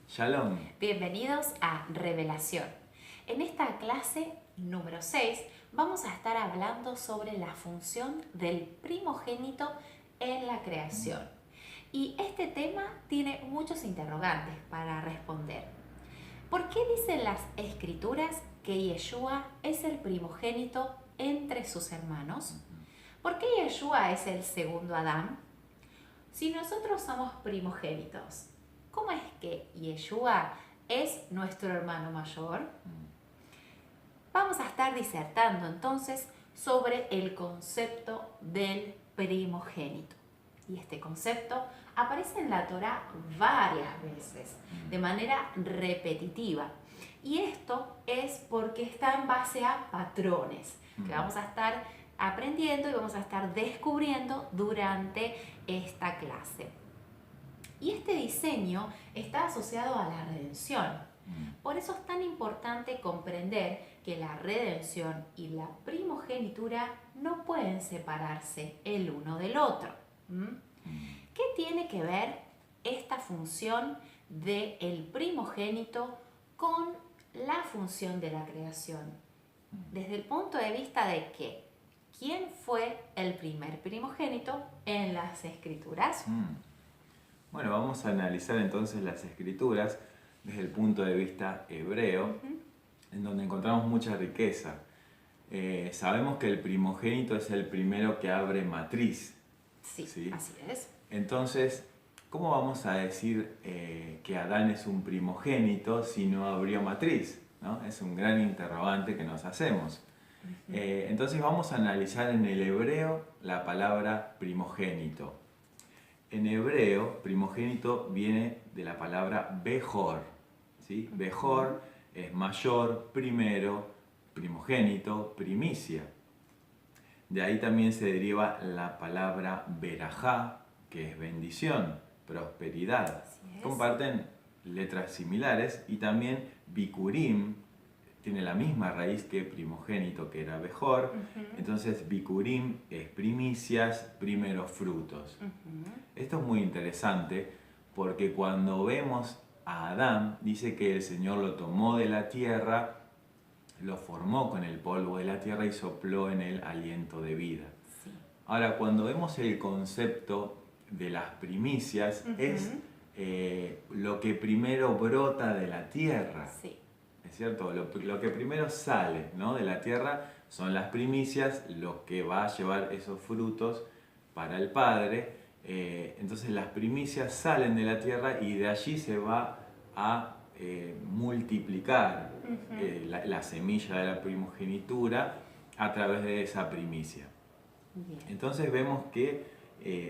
Shalom. Bienvenidos a Revelación. En esta clase número 6 vamos a estar hablando sobre la función del primogénito en la creación. Y este tema tiene muchos interrogantes para responder. ¿Por qué dicen las escrituras que Yeshua es el primogénito entre sus hermanos? ¿Por qué Yeshua es el segundo Adán? Si nosotros somos primogénitos, ¿cómo es que Yeshua es nuestro hermano mayor? Vamos a estar disertando entonces sobre el concepto del primogénito. Y este concepto aparece en la Torá varias veces, de manera repetitiva. Y esto es porque está en base a patrones que vamos a estar aprendiendo y vamos a estar descubriendo durante esta clase. Y este diseño está asociado a la redención. Por eso es tan importante comprender que la redención y la primogenitura no pueden separarse el uno del otro. ¿Qué tiene que ver esta función del primogénito con la función de la creación? Desde el punto de vista de que, ¿quién fue el primer primogénito en las escrituras? Bueno, vamos a analizar entonces las escrituras desde el punto de vista hebreo, en donde encontramos mucha riqueza. Sabemos que el primogénito es el primero que abre matriz. Sí, así es. Entonces, ¿cómo vamos a decir que Adán es un primogénito si no abrió matriz? ¿No? Es un gran interrogante que nos hacemos. Entonces vamos a analizar en el hebreo la palabra primogénito. En hebreo, primogénito viene de la palabra Bejor. ¿Sí? Bejor es mayor, primero, primogénito, primicia. De ahí también se deriva la palabra Berajá, que es bendición, prosperidad. Comparten letras similares, y también Bikurim tiene la misma raíz que primogénito, que era Bejor. Entonces Bikurim es primicias, primeros frutos. Esto es muy interesante porque cuando vemos a Adán, dice que el Señor lo tomó de la tierra, lo formó con el polvo de la tierra y sopló en él aliento de vida. Sí. Ahora, cuando vemos el concepto de las primicias, es lo que primero brota de la tierra. Sí. ¿Es cierto? Lo que primero sale, ¿no?, de la tierra son las primicias, lo que va a llevar esos frutos para el Padre. Entonces las primicias salen de la tierra y de allí se va a multiplicar la semilla de la primogenitura a través de esa primicia. Bien. Entonces vemos que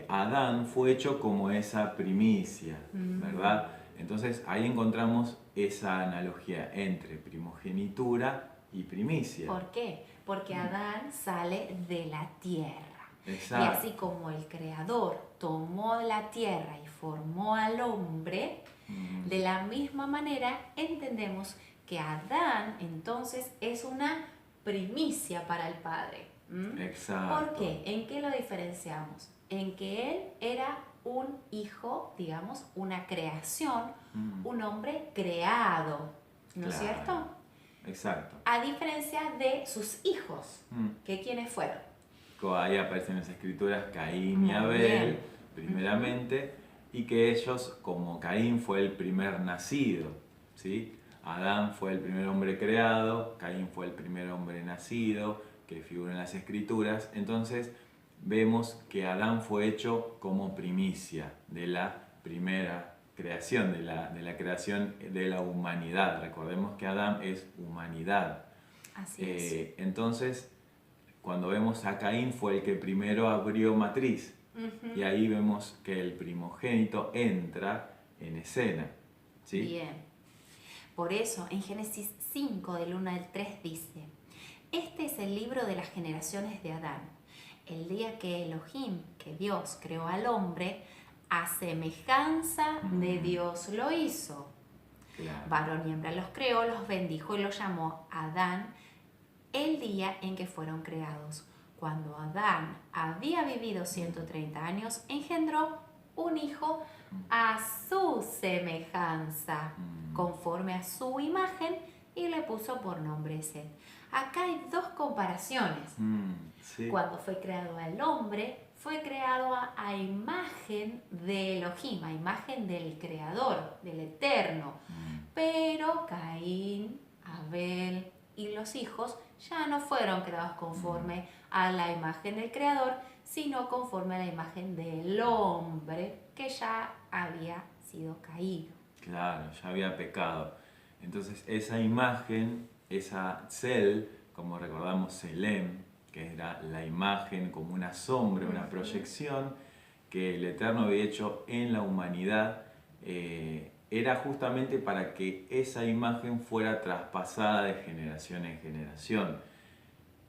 Adán fue hecho como esa primicia, ¿verdad? Entonces ahí encontramos esa analogía entre primogenitura y primicia. ¿Por qué? Porque Adán sale de la tierra. Exacto. Y así como el Creador tomó la tierra y formó al hombre, de la misma manera entendemos que Adán entonces es una primicia para el Padre. Exacto. ¿Por qué? ¿En qué lo diferenciamos? En que él era un hijo, digamos, una creación, un hombre creado, ¿no es cierto? Exacto. A diferencia de sus hijos, que ¿quiénes fueron? Ahí aparecen en las escrituras Caín y Abel, primeramente, y que ellos, como Caín fue el primer nacido, ¿sí? Adán fue el primer hombre creado, Caín fue el primer hombre nacido, que figura en las escrituras. Entonces vemos que Adán fue hecho como primicia de la primera creación, de la creación de la humanidad. Recordemos que Adán es humanidad. Así es. Entonces, cuando vemos a Caín, fue el que primero abrió matriz. Y ahí vemos que el primogénito entra en escena. ¿Sí? Bien. Por eso, en Génesis 5, del 1 al 3 dice: este es el libro de las generaciones de Adán. El día que Elohim, que Dios, creó al hombre, a semejanza de Dios lo hizo. Claro. Varón y hembra los creó, los bendijo y los llamó Adán el día en que fueron creados. Cuando Adán había vivido 130 años, engendró un hijo a su semejanza. a su imagen y le puso por nombre Set. Acá hay dos comparaciones. Sí. Cuando fue creado el hombre, fue creado a imagen de Elohim, a imagen del Creador, del Eterno. Pero Caín, Abel y los hijos ya no fueron creados conforme a la imagen del Creador, sino conforme a la imagen del hombre que ya había sido caído. Claro, ya había pecado. Entonces esa imagen, esa Tzel, como recordamos Selem, que era la imagen como una sombra, una proyección que el Eterno había hecho en la humanidad, era justamente para que esa imagen fuera traspasada de generación en generación.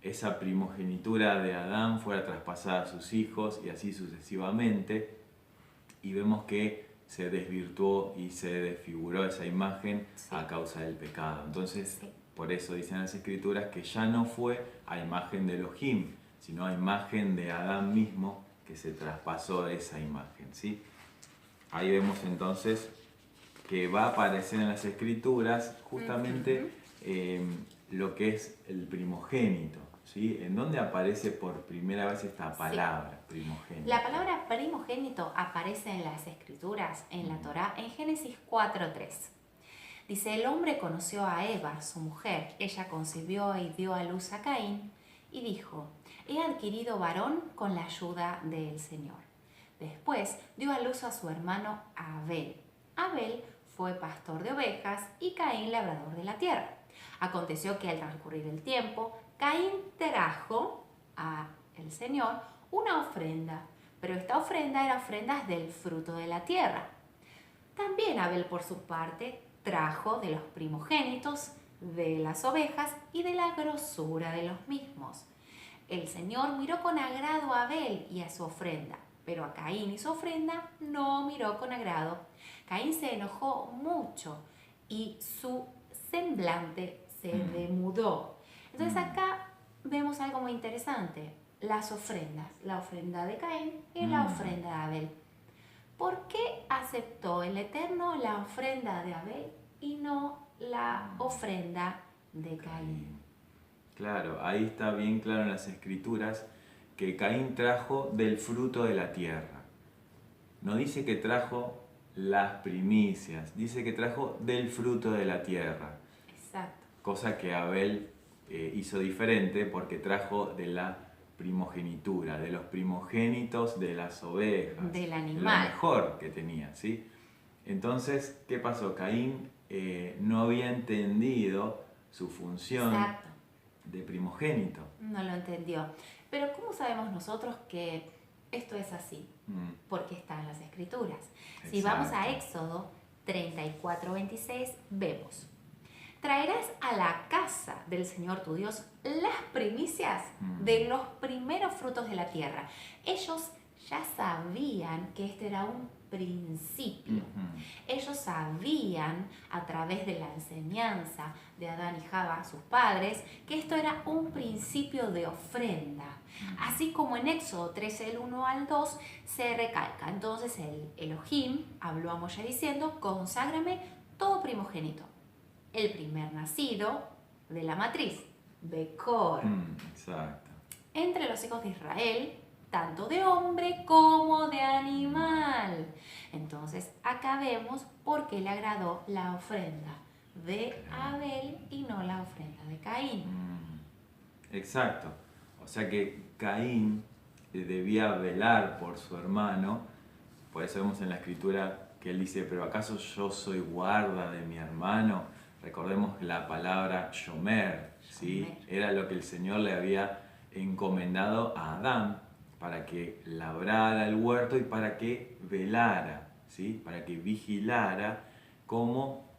Esa primogenitura de Adán fuera traspasada a sus hijos y así sucesivamente. Y vemos que se desvirtuó y se desfiguró esa imagen a causa del pecado. Entonces, por eso dicen las Escrituras que ya no fue a imagen de Elohim, sino a imagen de Adán mismo que se traspasó de esa imagen, ¿sí? Ahí vemos entonces que va a aparecer en las Escrituras justamente lo que es el primogénito, ¿sí? ¿En dónde aparece por primera vez esta palabra, primogénito? La palabra primogénito aparece en las Escrituras, en la Torá, en Génesis 4:3. Dice, el hombre conoció a Eva, su mujer. Ella concibió y dio a luz a Caín y dijo, he adquirido varón con la ayuda del Señor. Después dio a luz a su hermano Abel. Abel fue pastor de ovejas y Caín labrador de la tierra. Aconteció que al transcurrir el tiempo, Caín trajo al Señor una ofrenda, pero esta ofrenda era ofrendas del fruto de la tierra. También Abel, por su parte, trajo de los primogénitos de las ovejas y de la grosura de los mismos. El Señor miró con agrado a Abel y a su ofrenda, pero a Caín y su ofrenda no miró con agrado. Caín se enojó mucho y su semblante se demudó. Entonces acá vemos algo muy interesante, las ofrendas, la ofrenda de Caín y la ofrenda de Abel. ¿Por qué aceptó el Eterno la ofrenda de Abel y no la ofrenda de Caín? Claro, ahí está bien claro en las Escrituras que Caín trajo del fruto de la tierra. No dice que trajo las primicias, dice que trajo del fruto de la tierra. Exacto. Cosa que Abel hizo diferente porque trajo de la primogenitura, de los primogénitos de las ovejas, del animal, lo mejor que tenía, ¿sí? Entonces, ¿qué pasó? Caín no había entendido su función de primogénito. No lo entendió. Pero ¿cómo sabemos nosotros que esto es así? Porque está en las Escrituras. Exacto. Si vamos a Éxodo 34:26, vemos: traerás a la casa del Señor tu Dios las primicias de los primeros frutos de la tierra. Ellos ya sabían que este era un principio. Ellos sabían a través de la enseñanza de Adán y Java, sus padres, que esto era un principio de ofrenda. Así como en Éxodo 13, del 1 al 2, se recalca. Entonces el Elohim habló a Moshe diciendo, conságrame todo primogénito, el primer nacido de la matriz, Bekor, Exacto. entre los hijos de Israel, tanto de hombre como de animal. Entonces acá vemos por qué le agradó la ofrenda de Abel y no la ofrenda de Caín. Exacto. O sea que Caín debía velar por su hermano. Por eso vemos en la Escritura que él dice, pero ¿acaso yo soy guarda de mi hermano? Recordemos la palabra shomer, ¿sí? Era lo que el Señor le había encomendado a Adán para que labrara el huerto y para que velara, ¿sí? Para que vigilara como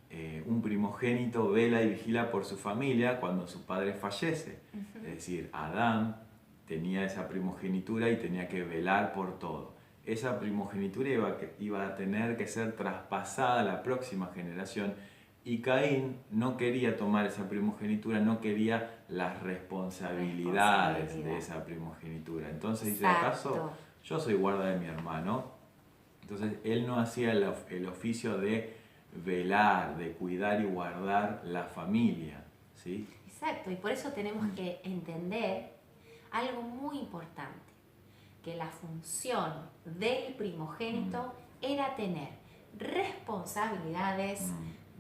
un primogénito vela y vigila por su familia cuando su padre fallece. Es decir, Adán tenía esa primogenitura y tenía que velar por todo. Esa primogenitura iba a tener que ser traspasada a la próxima generación. Y Caín no quería tomar esa primogenitura, no quería las responsabilidades de esa primogenitura. Entonces dice, ¿acaso yo soy guarda de mi hermano? Entonces él no hacía el oficio de velar, de cuidar y guardar la familia, ¿sí? Exacto, y por eso tenemos que entender algo muy importante, que la función del primogénito era tener responsabilidades,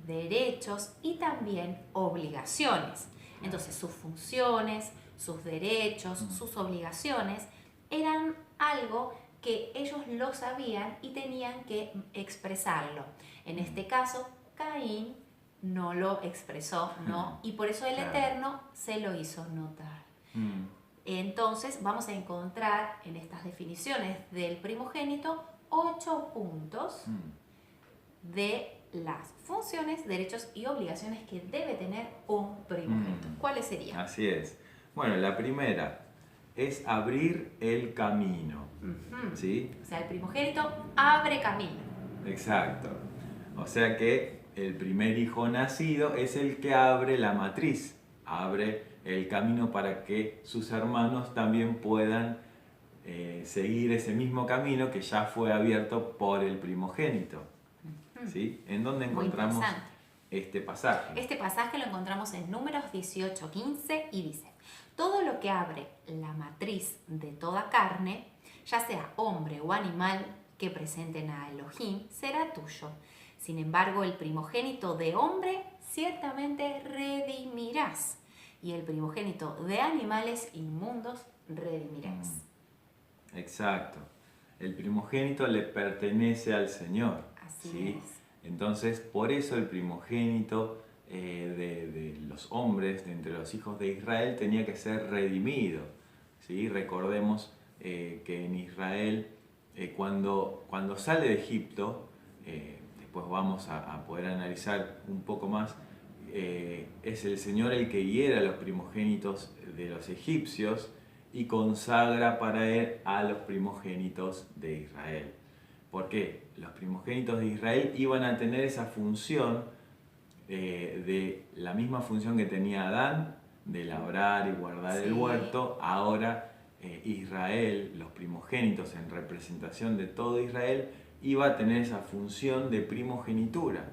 derechos y también obligaciones. Entonces sus funciones, sus derechos, sus obligaciones eran algo que ellos lo sabían y tenían que expresarlo. En este caso, Caín no lo expresó, ¿no? Y por eso el Eterno se lo hizo notar. Entonces vamos a encontrar en estas definiciones del primogénito 8 puntos de las funciones, derechos y obligaciones que debe tener un primogénito. ¿Cuáles serían? Así es. Bueno, la primera es abrir el camino, ¿sí? O sea, el primogénito abre camino. Exacto. O sea que el primer hijo nacido es el que abre la matriz, abre el camino para que sus hermanos también puedan seguir ese mismo camino que ya fue abierto por el primogénito. ¿Sí? ¿En dónde encontramos este pasaje? Este pasaje lo encontramos en Números 18:15 y dice: todo lo que abre la matriz de toda carne, ya sea hombre o animal que presenten a Elohim, será tuyo. Sin embargo, el primogénito de hombre ciertamente redimirás, y el primogénito de animales inmundos redimirás. Exacto. El primogénito le pertenece al Señor. Así es. Entonces, por eso el primogénito de los hombres, de entre los hijos de Israel, tenía que ser redimido. ¿Sí? Recordemos que en Israel, cuando sale de Egipto, después vamos a poder analizar un poco más, es el Señor el que hiera a los primogénitos de los egipcios y consagra para él a los primogénitos de Israel. ¿Por qué? Los primogénitos de Israel iban a tener esa función, de la misma función que tenía Adán, de labrar y guardar el huerto. Ahora Israel, los primogénitos en representación de todo Israel, iba a tener esa función de primogenitura,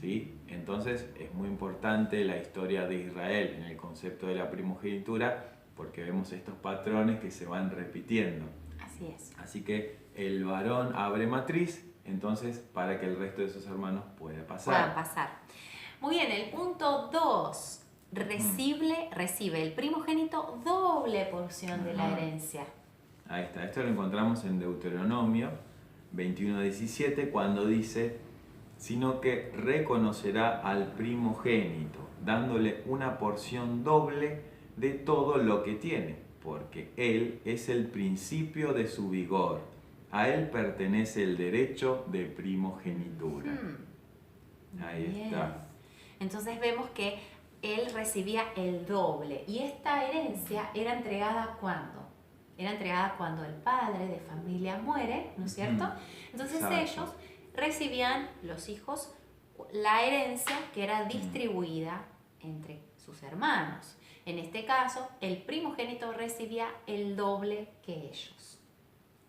¿sí? Entonces es muy importante la historia de Israel en el concepto de la primogenitura, porque vemos estos patrones que se van repitiendo. Así es. Así que el varón abre matriz, entonces, para que el resto de sus hermanos puedan pasar. Muy bien, el punto 2. Recibe el primogénito doble porción de la herencia. Ahí está. Esto lo encontramos en Deuteronomio 21:17, cuando dice: sino que reconocerá al primogénito, dándole una porción doble de todo lo que tiene, porque él es el principio de su vigor. A él pertenece el derecho de primogenitura. Ahí está. Entonces vemos que él recibía el doble. Y esta herencia era entregada ¿cuándo? Era entregada cuando el padre de familia muere, ¿no es cierto? Entonces ellos recibían, los hijos, la herencia que era distribuida entre sus hermanos. En este caso, el primogénito recibía el doble que ellos.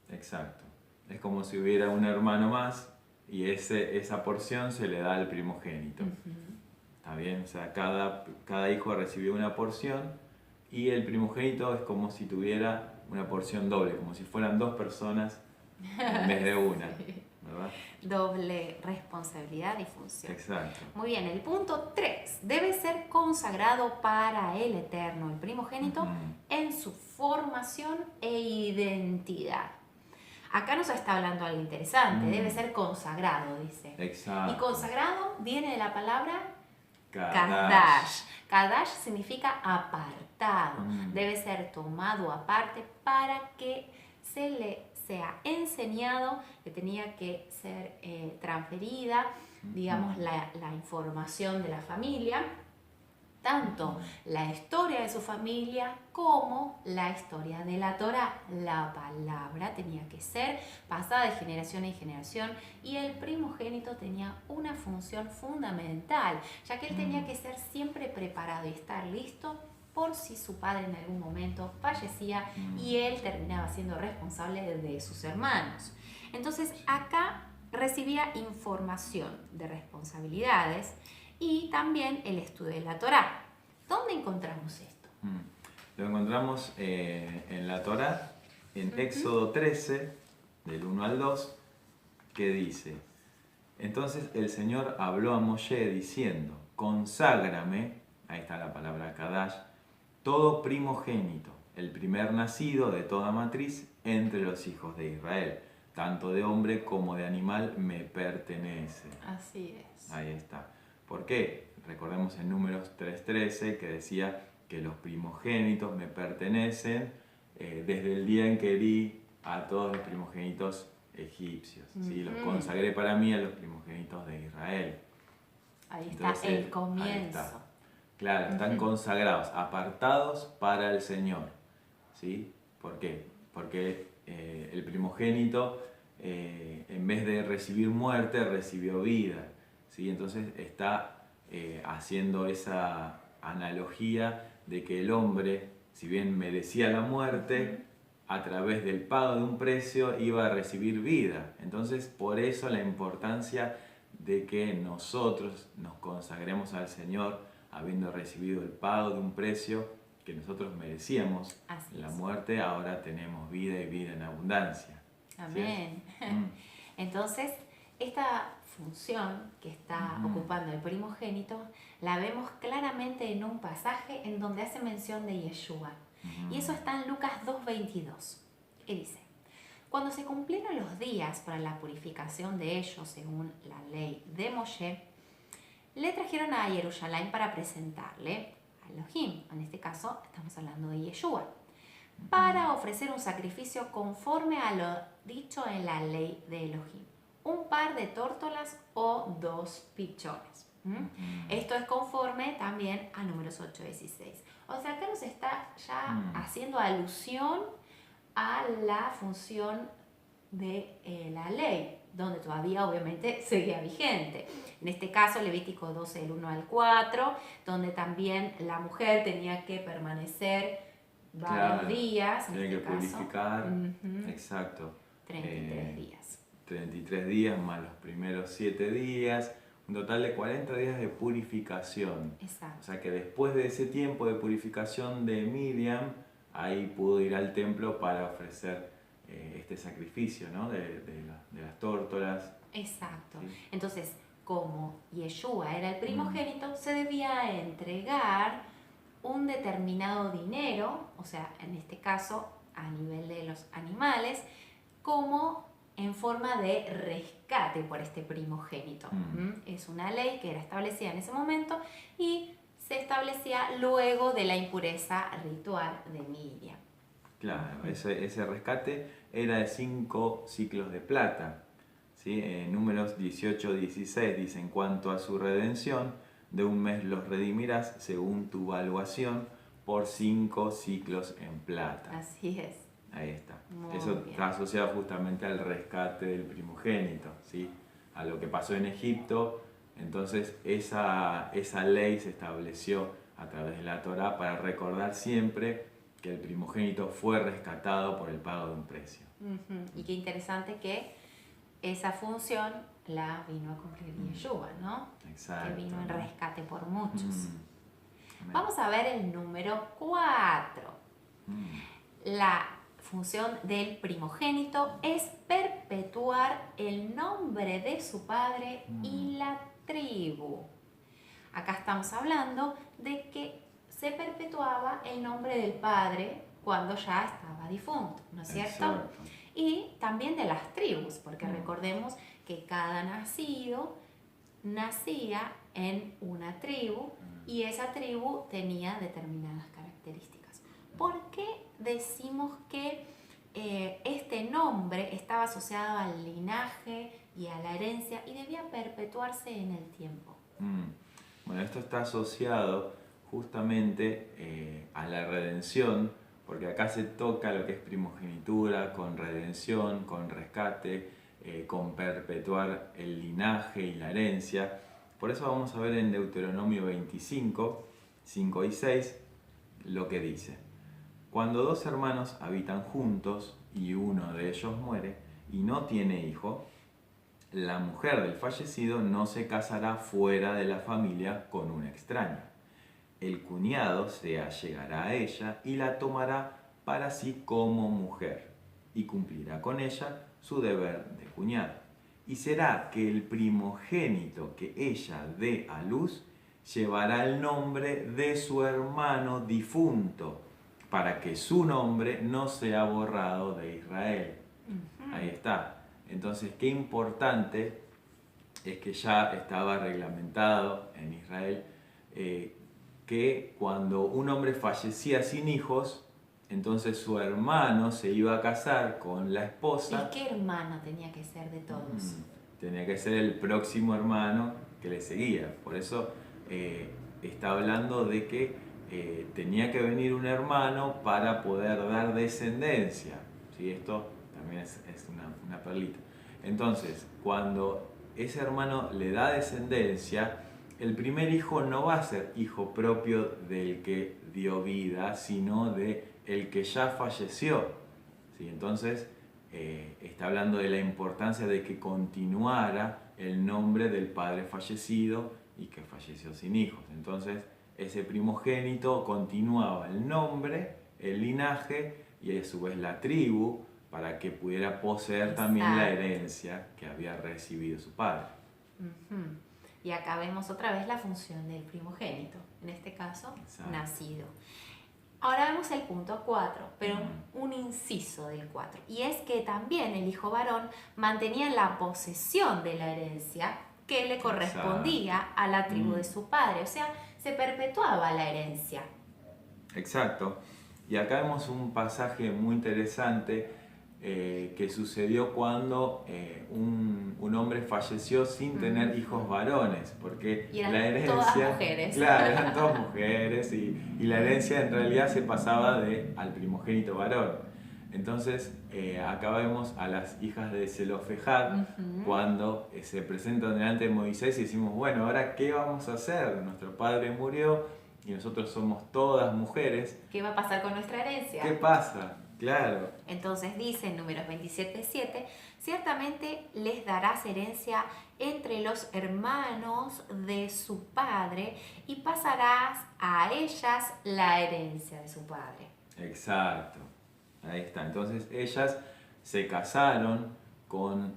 Exacto. Es como si hubiera un hermano más y esa porción se le da al primogénito. ¿Está bien? O sea, cada hijo recibió una porción y el primogénito es como si tuviera una porción doble, como si fueran dos personas en vez de una. ¿Verdad? Doble responsabilidad y función. Exacto. Muy bien, el punto 3. Debe ser consagrado para el Eterno, el primogénito, en su formación e identidad. Acá nos está hablando algo interesante. Debe ser consagrado, dice. Exacto. Y consagrado viene de la palabra Kadash. Kadash significa apartado. Debe ser tomado aparte para que se le sea enseñado, que tenía que ser transferida, digamos, la información de la familia, tanto la historia de su familia como la historia de la Torá. La palabra tenía que ser pasada de generación en generación y el primogénito tenía una función fundamental, ya que él tenía que ser siempre preparado y estar listo por si su padre en algún momento fallecía y él terminaba siendo responsable de sus hermanos. Entonces acá recibía información de responsabilidades y también el estudio de la Torá. ¿Dónde encontramos esto? Lo encontramos en la Torá, en Éxodo 13, del 1 al 2, que dice: entonces el Señor habló a Moshe diciendo: conságrame, ahí está la palabra Kadash, todo primogénito, el primer nacido de toda matriz entre los hijos de Israel, tanto de hombre como de animal me pertenece. Así es. Ahí está. ¿Por qué? Recordemos en Números 3:13 que decía que los primogénitos me pertenecen desde el día en que herí a todos los primogénitos egipcios. ¿Sí? Los consagré para mí a los primogénitos de Israel. Ahí está. Entonces, el comienzo. ahí está. Claro, están consagrados, apartados para el Señor. ¿Sí? ¿Por qué? Porque el primogénito, en vez de recibir muerte, recibió vida. ¿Sí? Entonces está haciendo esa analogía de que el hombre, si bien merecía la muerte, a través del pago de un precio iba a recibir vida. Entonces, por eso la importancia de que nosotros nos consagremos al Señor, habiendo recibido el pago de un precio que nosotros merecíamos. Así la es. muerte, ahora tenemos vida y vida en abundancia. Amén. Entonces, esta función que está ocupando el primogénito la vemos claramente en un pasaje en donde hace mención de Yeshua. Y eso está en Lucas 2:22. Y dice: cuando se cumplieron los días para la purificación de ellos según la ley de Moshe, le trajeron a Jerusalén para presentarle a Elohim. En este caso estamos hablando de Yeshua, para ofrecer un sacrificio conforme a lo dicho en la ley de Elohim: un par de tórtolas o 2 pichones. Esto es conforme también a Números 8:16. O sea, acá nos está ya haciendo alusión a la función de la ley, donde todavía obviamente seguía vigente. En este caso, Levítico 12, del 1 al 4, donde también la mujer tenía que permanecer varios días. Tiene que purificar, exacto. 33 días. 33 días más los primeros 7 días, un total de 40 días de purificación. Exacto. O sea que después de ese tiempo de purificación de Miriam, ahí pudo ir al templo para ofrecer este sacrificio, ¿no? de las tórtolas. Exacto. ¿Sí? Entonces, como Yeshua era el primogénito, se debía entregar un determinado dinero, o sea, en este caso a nivel de los animales, como en forma de rescate por este primogénito. Es una ley que era establecida en ese momento y se establecía luego de la impureza ritual de Miriam. Claro, ese rescate era de 5 ciclos de plata. ¿Sí? En Números 18-16 dice: en cuanto a su redención, de un mes los redimirás según tu valuación por 5 ciclos en plata. Así es. Ahí está. Muy Eso bien. está asociado justamente al rescate del primogénito, ¿sí? A lo que pasó en Egipto. Entonces esa ley se estableció a través de la Torá para recordar siempre que el primogénito fue rescatado por el pago de un precio. Y qué interesante que esa función la vino a cumplir Yeshua, ¿no? Exacto. Que vino en rescate por muchos. Amén. Vamos a ver el número 4. La función del primogénito es perpetuar el nombre de su padre y la tribu. Acá estamos hablando de que se perpetuaba el nombre del padre cuando ya estaba difunto, ¿no es cierto? Y también de las tribus, porque recordemos que cada nacido nacía en una tribu y esa tribu tenía determinadas características. ¿Por qué decimos que este nombre estaba asociado al linaje y a la herencia y debía perpetuarse en el tiempo? Bueno, esto está asociado justamente a la redención, porque acá se toca lo que es primogenitura, con redención, con rescate, con perpetuar el linaje y la herencia. Por eso vamos a ver en Deuteronomio 25, 5 y 6, lo que dice: cuando 2 hermanos habitan juntos y uno de ellos muere y no tiene hijo, la mujer del fallecido no se casará fuera de la familia con un extraño. El cuñado se allegará a ella y la tomará para sí como mujer y cumplirá con ella su deber de cuñado. Y será que el primogénito que ella dé a luz llevará el nombre de su hermano difunto, para que su nombre no sea borrado de Israel. Ahí está. Entonces, qué importante es que ya estaba reglamentado en Israel que cuando un hombre fallecía sin hijos, entonces su hermano se iba a casar con la esposa. ¿Y qué hermano tenía que ser de todos? Tenía que ser el próximo hermano que le seguía. Por eso está hablando de que tenía que venir un hermano para poder dar descendencia. ¿Sí? Esto también es una perlita. Entonces, cuando ese hermano le da descendencia, el primer hijo no va a ser hijo propio del que dio vida, sino de el que ya falleció. ¿Sí? Entonces, está hablando de la importancia de que continuara el nombre del padre fallecido y que falleció sin hijos. Entonces, ese primogénito continuaba el nombre, el linaje y a su vez la tribu para que pudiera poseer también la herencia que había recibido su padre. Y acá vemos otra vez la función del primogénito, en este caso, nacido. Ahora vemos el punto 4, pero un inciso del 4. Y es que también el hijo varón mantenía la posesión de la herencia que le correspondía a la tribu de su padre. O sea, se perpetuaba la herencia. Exacto. Y acá vemos un pasaje muy interesante que sucedió cuando un hombre falleció sin tener hijos varones, porque y eran la herencia, todas mujeres. Claro, eran todas mujeres y la herencia en realidad se pasaba al primogénito varón. Entonces acá vemos a las hijas de Zelofejad cuando se presentan delante de Moisés y decimos, bueno, ahora ¿qué vamos a hacer? Nuestro padre murió y nosotros somos todas mujeres. ¿Qué va a pasar con nuestra herencia? ¿Qué pasa? Claro. Entonces dice en Números 27:7, ciertamente les darás herencia entre los hermanos de su padre y pasarás a ellas la herencia de su padre. Exacto, ahí está. Entonces ellas se casaron con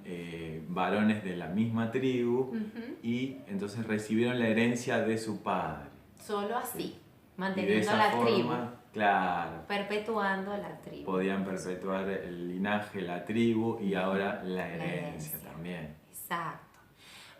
varones de la misma tribu y entonces recibieron la herencia de su padre. Solo así, Sí. manteniendo la tribu. Claro. Perpetuando la tribu. Podían perpetuar el linaje, la tribu y ahora la herencia también. Exacto.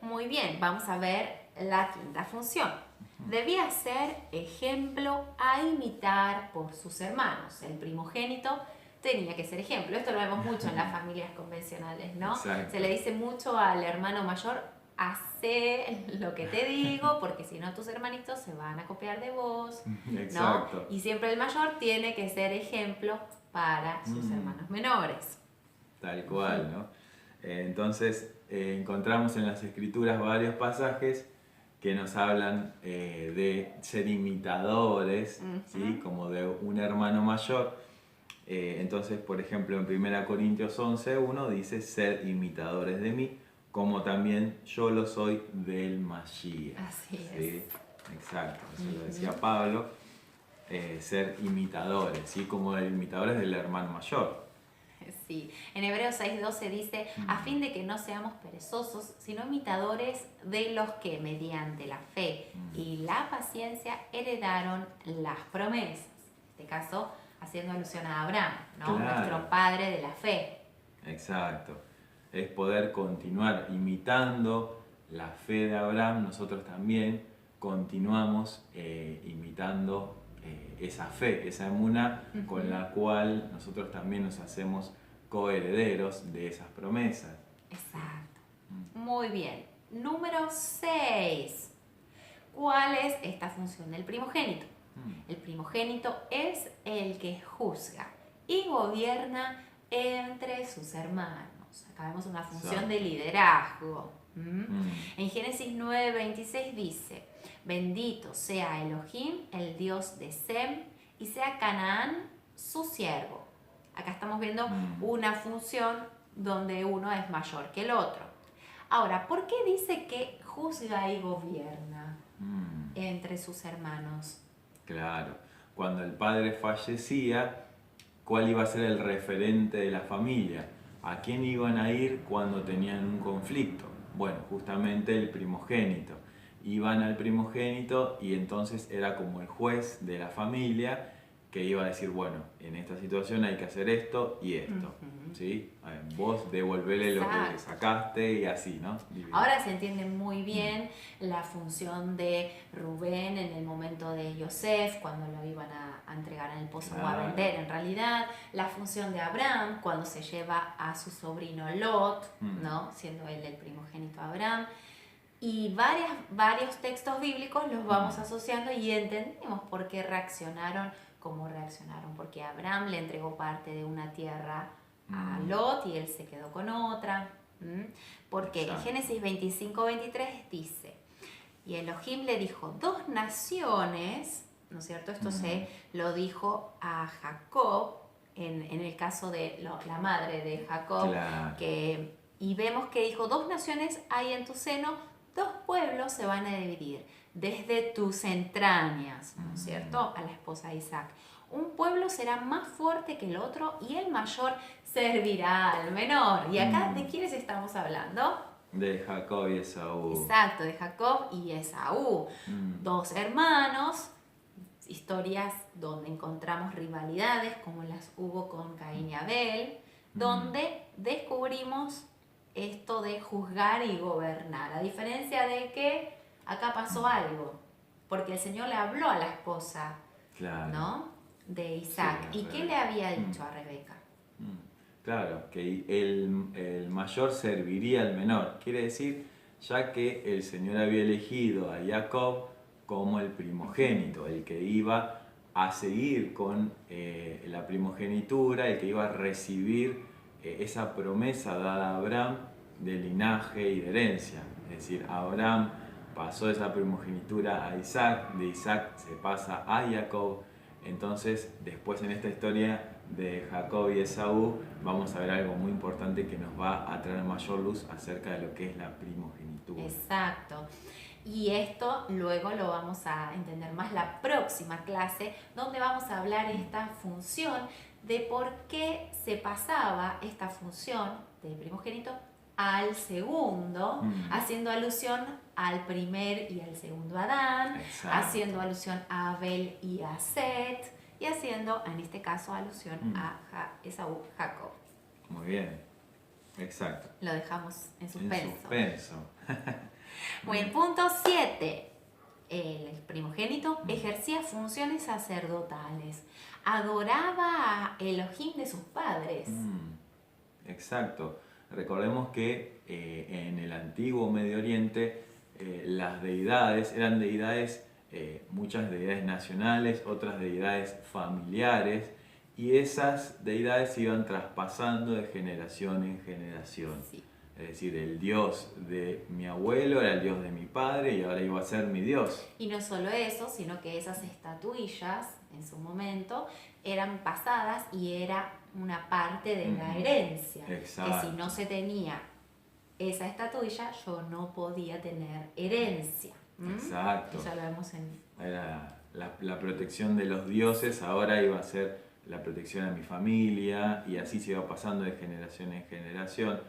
Muy bien, vamos a ver la quinta función. Debía ser ejemplo a imitar por sus hermanos. El primogénito tenía que ser ejemplo. Esto lo vemos mucho en las familias convencionales, ¿no? Exacto. Se le dice mucho al hermano mayor, hace lo que te digo, porque si no tus hermanitos se van a copiar de vos, Exacto. ¿no? Y siempre el mayor tiene que ser ejemplo para sus hermanos menores. Tal cual, ¿no? Entonces encontramos en las escrituras varios pasajes que nos hablan de ser imitadores, ¿sí? Como de un hermano mayor. Entonces, por ejemplo, en 1 Corintios 11:1 dice, ser imitadores de mí, como también yo lo soy del Mashiach. Así ¿sí? es. Exacto, eso lo decía Pablo, ser imitadores, ¿sí? Como imitadores del hermano mayor. Sí, en Hebreos 6:12 dice, a fin de que no seamos perezosos, sino imitadores de los que mediante la fe y la paciencia heredaron las promesas. En este caso, haciendo alusión a Abraham, ¿no? Claro. Nuestro padre de la fe. Exacto. Es poder continuar imitando la fe de Abraham, nosotros también continuamos imitando esa fe, esa emuná con la cual nosotros también nos hacemos coherederos de esas promesas. Exacto. Muy bien. Número 6. ¿Cuál es esta función del primogénito? El primogénito es el que juzga y gobierna entre sus hermanos. Acá vemos una función de liderazgo. En Génesis 9:26 dice, bendito sea Elohim, el Dios de Sem, y sea Canaán su siervo. Acá estamos viendo una función donde uno es mayor que el otro. Ahora, ¿por qué dice que juzga y gobierna Mm, entre sus hermanos? claro, cuando el padre fallecía, ¿cuál iba a ser el referente de la familia? ¿A quién iban a ir cuando tenían un conflicto? Bueno, justamente el primogénito. Iban al primogénito y entonces era como el juez de la familia que iba a decir, bueno, en esta situación hay que hacer esto y esto. Ujú. ¿Sí? Vos devolvele lo que Exacto. sacaste y así, ¿no? Dividir. Ahora se entiende muy bien la función de Rubén en el momento de Yosef, cuando lo iban a entregar en el pozo o a Claro. vender en realidad, la función de Abraham cuando se lleva a su sobrino Lot, ¿no? Siendo él el primogénito Abraham. Y varios textos bíblicos los vamos asociando y entendemos por qué reaccionaron como reaccionaron, porque Abraham le entregó parte de una tierra a Lot y él se quedó con otra. Porque en Génesis 25-23 dice, y Elohim le dijo, 2 naciones, ¿no es cierto? Esto se lo dijo a Jacob, en el caso de la madre de Jacob, Claro. y vemos que dijo, 2 naciones hay en tu seno, 2 pueblos se van a dividir, desde tus entrañas, ¿no es cierto? A la esposa de Isaac. Un pueblo será más fuerte que el otro y el mayor servirá al menor. ¿Y acá de quiénes estamos hablando? De Jacob y Esaú. Exacto, de Jacob y Esaú. 2 hermanos, historias donde encontramos rivalidades como las hubo con Caín y Abel, donde descubrimos esto de juzgar y gobernar. A diferencia de que acá pasó algo, porque el Señor le habló a la esposa, Claro. ¿no? De Isaac. Sí, ¿Y qué le había dicho a Rebeca? Claro, que el mayor serviría al menor. Quiere decir, ya que el Señor había elegido a Jacob como el primogénito, el que iba a seguir con la primogenitura, el que iba a recibir esa promesa dada a Abraham de linaje y de herencia. Es decir, Abraham pasó esa primogenitura a Isaac, de Isaac se pasa a Jacob. Entonces, después en esta historia de Jacob y Esaú, vamos a ver algo muy importante que nos va a traer mayor luz acerca de lo que es la primogenitura. Exacto. Y esto luego lo vamos a entender más la próxima clase, donde vamos a hablar esta función de por qué se pasaba esta función del primogénito al segundo, haciendo alusión al primer y al segundo Adán, Exacto. haciendo alusión a Abel y a Set, y haciendo, en este caso, alusión a Esaú, Jacob. Muy bien, exacto. Lo dejamos en suspenso. En suspenso. Bueno, punto 7. El primogénito ejercía funciones sacerdotales. Adoraba a Elohim de sus padres. Exacto. Recordemos que en el antiguo Medio Oriente las deidades eran deidades, muchas deidades nacionales, otras deidades familiares, y esas deidades se iban traspasando de generación en generación. Sí. Es decir, el Dios de mi abuelo era el Dios de mi padre y ahora iba a ser mi Dios. Y no solo eso, sino que esas estatuillas en su momento eran pasadas y era una parte de la herencia. Exacto. Que si no se tenía esa estatuilla, yo no podía tener herencia. Exacto. Eso lo vemos en... Era la protección de los dioses, ahora iba a ser la protección a mi familia, y así se iba pasando de generación en generación.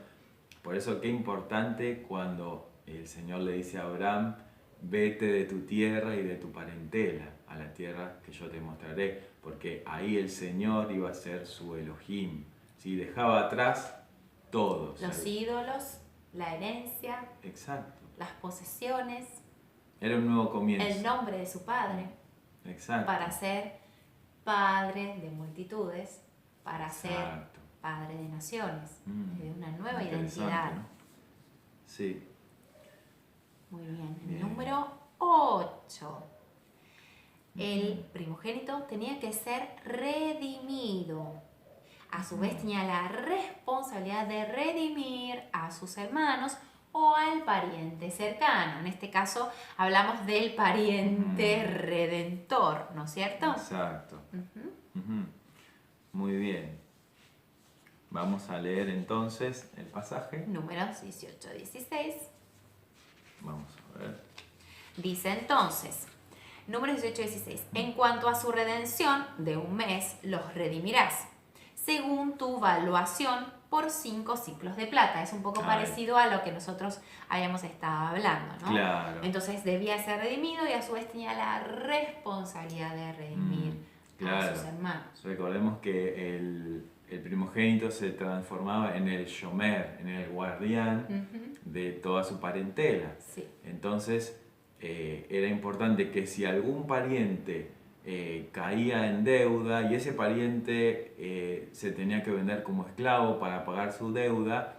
Por eso qué importante cuando el Señor le dice a Abraham, vete de tu tierra y de tu parentela a la tierra que yo te mostraré, porque ahí el Señor iba a ser su Elohim. ¿Sí? Dejaba atrás todo. Los ídolos, la herencia, exacto, las posesiones, era un nuevo comienzo. el nombre de su padre, exacto, para ser padre de multitudes, para ser exacto, padre de naciones, de una nueva interesante, identidad. ¿no? Sí. Muy bien. Bien. Número 8. El primogénito tenía que ser redimido. A su vez tenía la responsabilidad de redimir a sus hermanos o al pariente cercano. En este caso hablamos del pariente redentor, ¿no es cierto? Exacto. Muy bien. Vamos a leer entonces el pasaje. Números 18-16. Vamos a ver. Dice entonces, Números 18-16, en cuanto a su redención de un mes, los redimirás, según tu valuación, por 5 ciclos de plata. Es un poco parecido a lo que nosotros habíamos estado hablando, ¿no? Claro. Entonces debía ser redimido y a su vez tenía la responsabilidad de redimir a sus hermanos. Recordemos que el primogénito se transformaba en el shomer, en el guardián de toda su parentela. Sí. Entonces era importante que si algún pariente caía en deuda y ese pariente se tenía que vender como esclavo para pagar su deuda,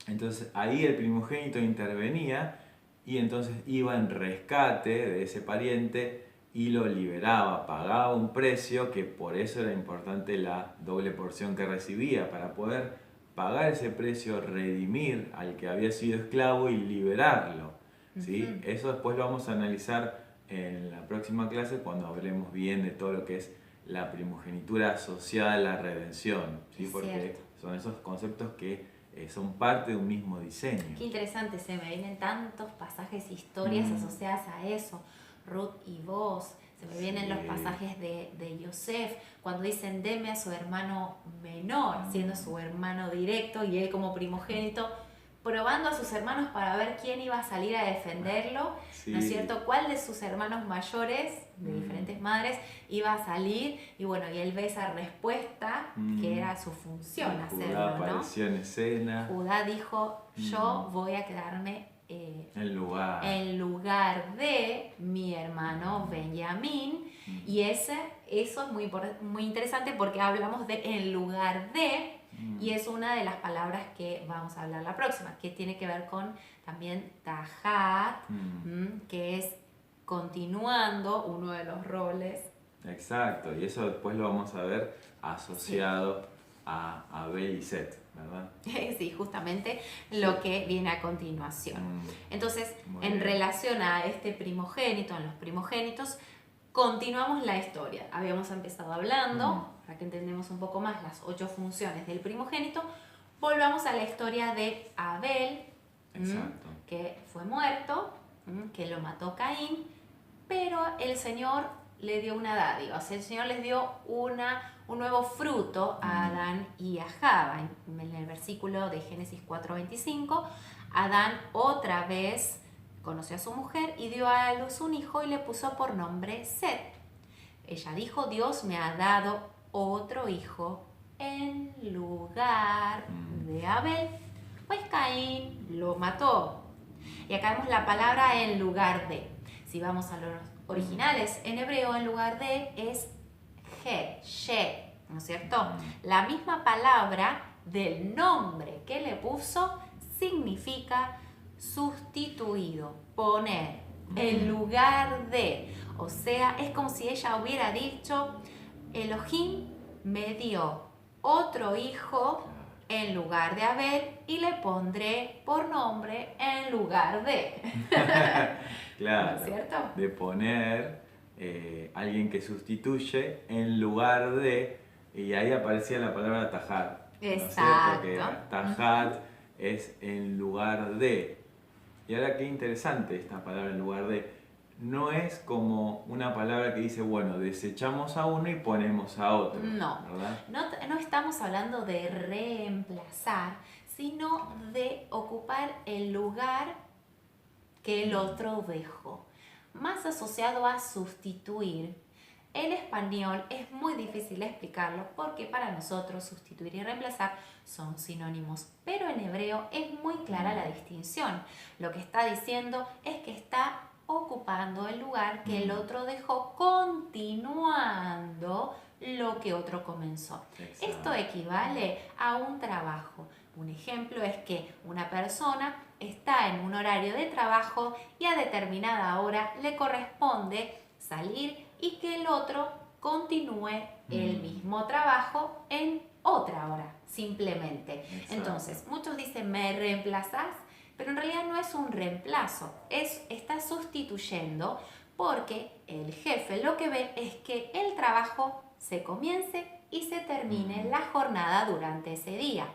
entonces ahí el primogénito intervenía y entonces iba en rescate de ese pariente y lo liberaba, pagaba un precio, que por eso era importante la doble porción que recibía, para poder pagar ese precio, redimir al que había sido esclavo y liberarlo, ¿sí? Eso después lo vamos a analizar en la próxima clase cuando hablemos bien de todo lo que es la primogenitura asociada a la redención, ¿sí? Porque son esos conceptos que son parte de un mismo diseño. Qué interesante, se me vienen tantos pasajes, historias asociadas a eso. Ruth y Boaz, se me vienen los pasajes de Yosef, cuando dicen deme a su hermano menor, siendo su hermano directo y él como primogénito, probando a sus hermanos para ver quién iba a salir a defenderlo, ¿no es cierto? ¿Cuál de sus hermanos mayores, de diferentes madres, iba a salir? Y bueno, y él ve esa respuesta, que era su función hacerlo, Judá ¿no? apareció en escena. Judá dijo, yo voy a quedarme en lugar de mi hermano Benjamín. Y eso es muy interesante porque hablamos de en lugar de, y es una de las palabras que vamos a hablar la próxima, que tiene que ver con también tajat, que es continuando uno de los roles. Exacto, y eso después lo vamos a ver asociado a Abel y Set, ¿verdad? Sí, justamente lo que viene a continuación. Entonces, en relación a este primogénito, en los primogénitos, continuamos la historia. Habíamos empezado hablando, para que entendamos un poco más las 8 funciones del primogénito. Volvamos a la historia de Abel, que fue muerto, que lo mató Caín, pero el Señor le dio una dádiva, o sea, el Señor les dio un nuevo fruto a Adán y a Java. En el versículo de Génesis 4:25, Adán otra vez conoció a su mujer y dio a luz un hijo y le puso por nombre Set. Ella dijo, Dios me ha dado otro hijo en lugar de Abel, pues Caín lo mató. Y acá vemos la palabra en lugar de. Si vamos a los originales en hebreo, en lugar de es she, ¿no es cierto? La misma palabra del nombre que le puso significa sustituido, poner, en lugar de. O sea, es como si ella hubiera dicho, Elohim me dio otro hijo en lugar de Abel y le pondré por nombre en lugar de. Claro, ¿no es cierto? De poner alguien que sustituye en lugar de, y ahí aparecía la palabra tajat. Exacto. ¿no? Porque tajat es en lugar de. Y ahora qué interesante esta palabra en lugar de. No es como una palabra que dice, bueno, desechamos a uno y ponemos a otro. No, ¿verdad? No estamos hablando de reemplazar, sino de ocupar el lugar que el otro dejó. Más asociado a sustituir. En español es muy difícil explicarlo porque para nosotros sustituir y reemplazar son sinónimos, pero en hebreo es muy clara la distinción. Lo que está diciendo es que está ocupando el lugar que el otro dejó, continuando lo que otro comenzó. Exacto. Esto equivale a un trabajo. Un ejemplo es que una persona está en un horario de trabajo y a determinada hora le corresponde salir y que el otro continúe el mismo trabajo en otra hora, simplemente. Exacto. Entonces, muchos dicen, ¿me reemplazás? Pero en realidad no es un reemplazo, está sustituyendo porque el jefe lo que ve es que el trabajo se comience y se termine la jornada durante ese día,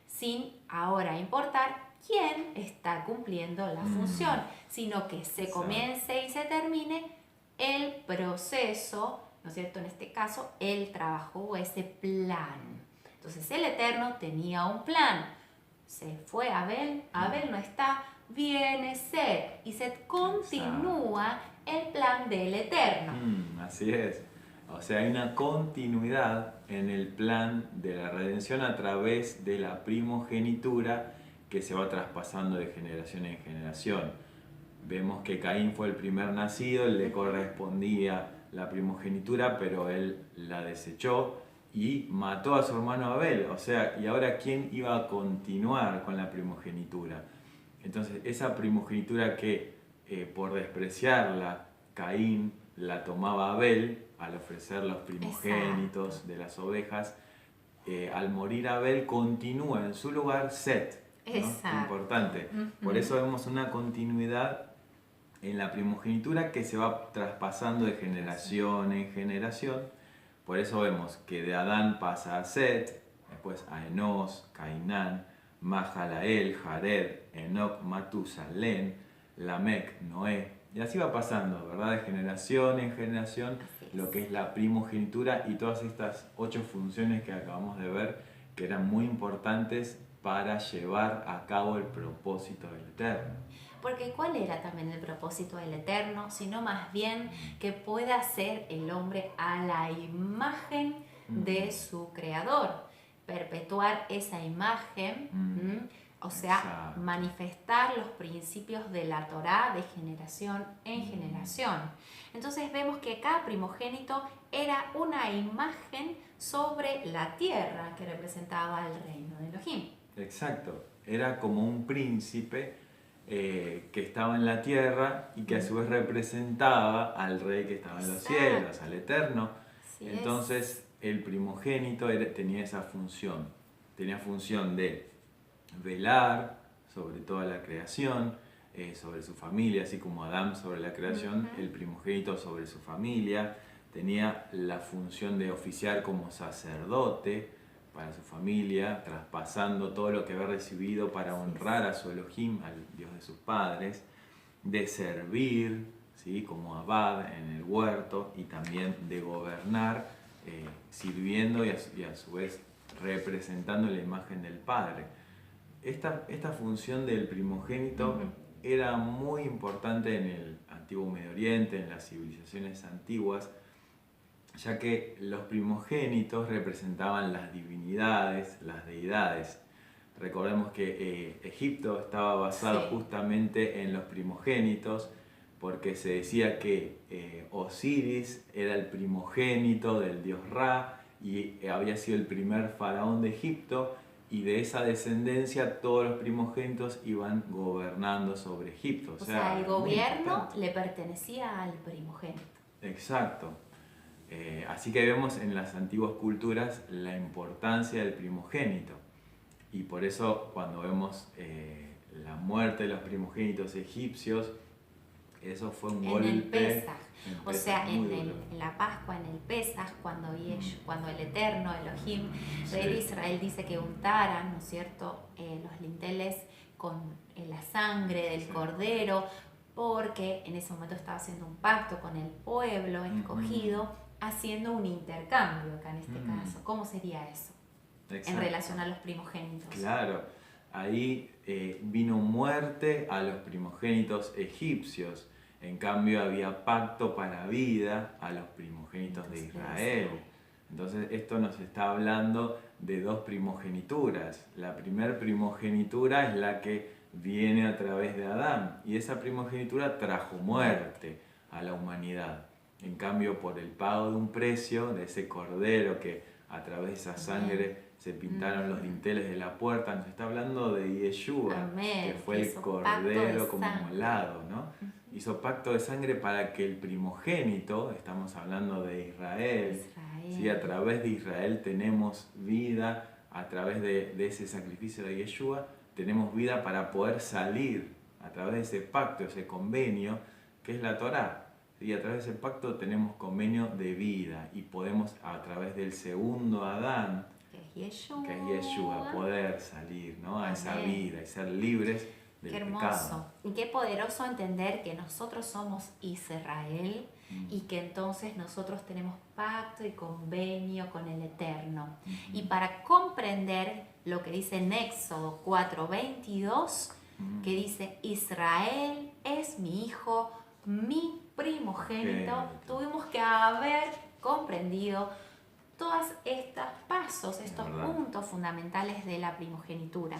sin ahora importar quién está cumpliendo la función, sino que se comience y se termine el proceso, ¿no es cierto? En este caso, el trabajo o ese plan. Entonces el Eterno tenía un plan. Se fue Abel, Abel no está, viene Set y Set continúa el plan del Eterno. Así es. O sea, hay una continuidad en el plan de la redención a través de la primogenitura que se va traspasando de generación en generación. Vemos que Caín fue el primer nacido, le correspondía la primogenitura, pero él la desechó y mató a su hermano Abel. O sea, ¿y ahora quién iba a continuar con la primogenitura? Entonces, esa primogenitura que por despreciarla, Caín la tomaba Abel al ofrecer los primogénitos de las ovejas. Al morir Abel, continúa en su lugar Set. ¿No? Exacto. Importante. Por eso vemos una continuidad en la primogenitura que se va traspasando de generación en generación. Por eso vemos que de Adán pasa a Set, después a Enos, Cainán, Mahalael, Jared, Enoc, Matusalén, Lamec, Noé. Y así va pasando, ¿verdad? De generación en generación, lo que es la primogenitura y todas estas 8 funciones que acabamos de ver, que eran muy importantes para llevar a cabo el propósito del Eterno. Porque ¿cuál era también el propósito del Eterno? Sino más bien que pueda ser el hombre a la imagen de su Creador. Perpetuar esa imagen, o sea, Exacto. manifestar los principios de la Torá de generación en generación. Entonces vemos que cada primogénito era una imagen sobre la tierra que representaba el reino de Elohim. Exacto, era como un príncipe que estaba en la tierra y que a su vez representaba al rey que estaba en los cielos, al Eterno. Así Entonces el primogénito tenía esa función, tenía función de velar sobre toda la creación, sobre su familia, así como Adán sobre la creación, el primogénito sobre su familia, tenía la función de oficiar como sacerdote para su familia, traspasando todo lo que había recibido para honrar a su Elohim, al Dios de sus padres, de servir, ¿sí? Como abad en el huerto, y también de gobernar, sirviendo y a su vez representando la imagen del Padre. Esta función del primogénito era muy importante en el antiguo Medio Oriente, en las civilizaciones antiguas, ya que los primogénitos representaban las divinidades, las deidades. Recordemos que Egipto estaba basado justamente en los primogénitos, porque se decía que Osiris era el primogénito del dios Ra y había sido el primer faraón de Egipto, y de esa descendencia todos los primogénitos iban gobernando sobre Egipto. O sea, el gobierno le pertenecía al primogénito. Exacto. Así que vemos en las antiguas culturas la importancia del primogénito. Y por eso cuando vemos la muerte de los primogénitos egipcios, eso fue un golpe. En el Pesaj, o sea, en la Pascua, en el Pesaj, cuando el Eterno, Elohim, Rey de Israel, dice que untaran, ¿no es cierto?, los linteles con la sangre del cordero, porque en ese momento estaba haciendo un pacto con el pueblo escogido, haciendo un intercambio acá en este caso. ¿Cómo sería eso? Exacto. En relación a los primogénitos. Claro, ahí vino muerte a los primogénitos egipcios. En cambio había pacto para vida a los primogénitos de Israel. Entonces esto nos está hablando de 2 primogenituras. La primer primogenitura es la que viene a través de Adán, y esa primogenitura trajo muerte a la humanidad. En cambio, por el pago de un precio, de ese cordero que a través de esa sangre se pintaron los dinteles de la puerta, nos está hablando de Yeshua, que fue el cordero como inmolado, ¿no? Hizo pacto de sangre para que el primogénito, estamos hablando de Israel. ¿Sí? A través de Israel tenemos vida, a través de ese sacrificio de Yeshua, tenemos vida para poder salir a través de ese pacto, ese convenio, que es la Torá. Y a través de ese pacto tenemos convenio de vida y podemos a través del segundo Adán, que es Yeshua, poder salir, ¿no? A esa vida y ser libres del Qué hermoso. pecado. Y qué poderoso entender que nosotros somos Israel y que entonces nosotros tenemos pacto y convenio con el Eterno. Y para comprender lo que dice en Éxodo 4:22, que dice: Israel es mi hijo, mi primogénito, tuvimos que haber comprendido todos estos pasos, estos puntos fundamentales de la primogenitura.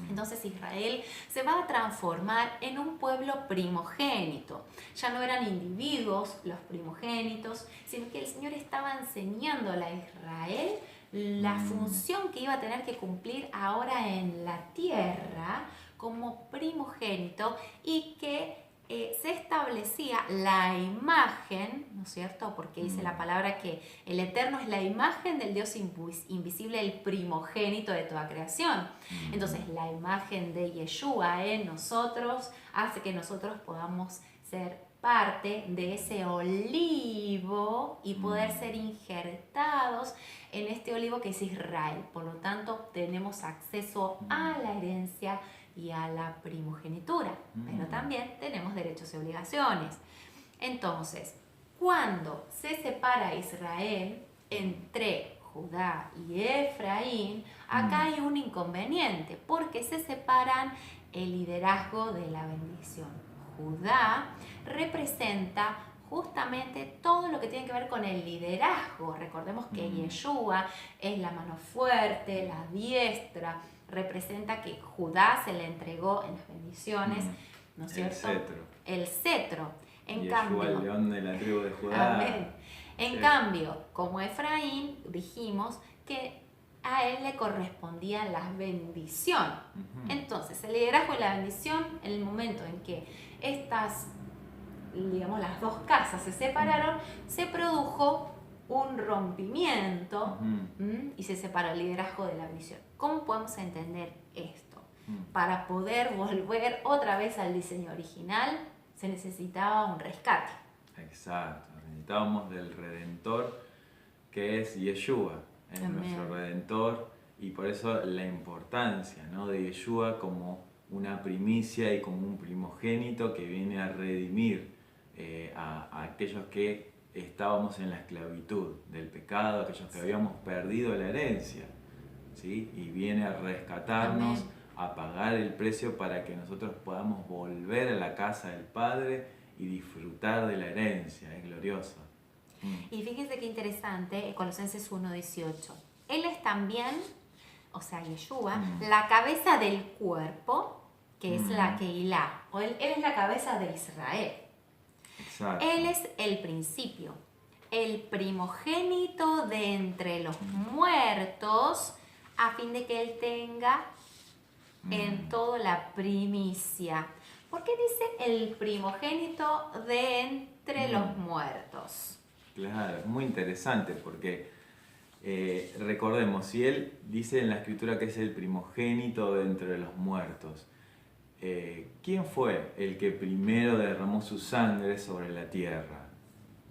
Entonces Israel se va a transformar en un pueblo primogénito. Ya no eran individuos los primogénitos, sino que el Señor estaba enseñándole a Israel la función que iba a tener que cumplir ahora en la tierra como primogénito, y que se establecía la imagen, ¿no es cierto? Porque dice la palabra que el Eterno es la imagen del Dios invisible, el primogénito de toda creación. Entonces la imagen de Yeshua en nosotros hace que nosotros podamos ser parte de ese olivo y poder ser injertados en este olivo que es Israel. Por lo tanto, tenemos acceso a la herencia y a la primogenitura, pero también tenemos derechos y obligaciones. Entonces, cuando se separa Israel entre Judá y Efraín, acá hay un inconveniente, porque se separan el liderazgo de la bendición. Judá representa justamente todo lo que tiene que ver con el liderazgo. Recordemos que Yeshua es la mano fuerte, la diestra, representa que Judá se le entregó en las bendiciones, ¿no es cierto? El cetro. En cambio, el león de la tribu de Judá. Amén. En cambio, como Efraín, dijimos que a él le correspondía la bendición. Entonces, el liderazgo y la bendición, en el momento en que estas, digamos, las dos casas se separaron, se produjo un rompimiento y se separó el liderazgo de la bendición. ¿Cómo podemos entender esto? Para poder volver otra vez al diseño original, se necesitaba un rescate. Exacto, necesitábamos del Redentor, que es Yeshua, es nuestro Redentor, y por eso la importancia, ¿no?, de Yeshua como una primicia y como un primogénito que viene a redimir a aquellos que estábamos en la esclavitud del pecado, aquellos que habíamos perdido la herencia, ¿sí? Y viene a rescatarnos, a pagar el precio para que nosotros podamos volver a la casa del Padre y disfrutar de la herencia. Es glorioso. Y fíjense qué interesante, Colosenses 1:18. Él es también, o sea, Yeshua, la cabeza del cuerpo, que es la Keilah. Él es la cabeza de Israel. Exacto. Él es el principio, el primogénito de entre los muertos, a fin de que Él tenga en todo la primicia. ¿Por qué dice el primogénito de entre los muertos? Claro, es muy interesante porque recordemos, si Él dice en la Escritura que es el primogénito de entre los muertos, ¿quién fue el que primero derramó su sangre sobre la tierra?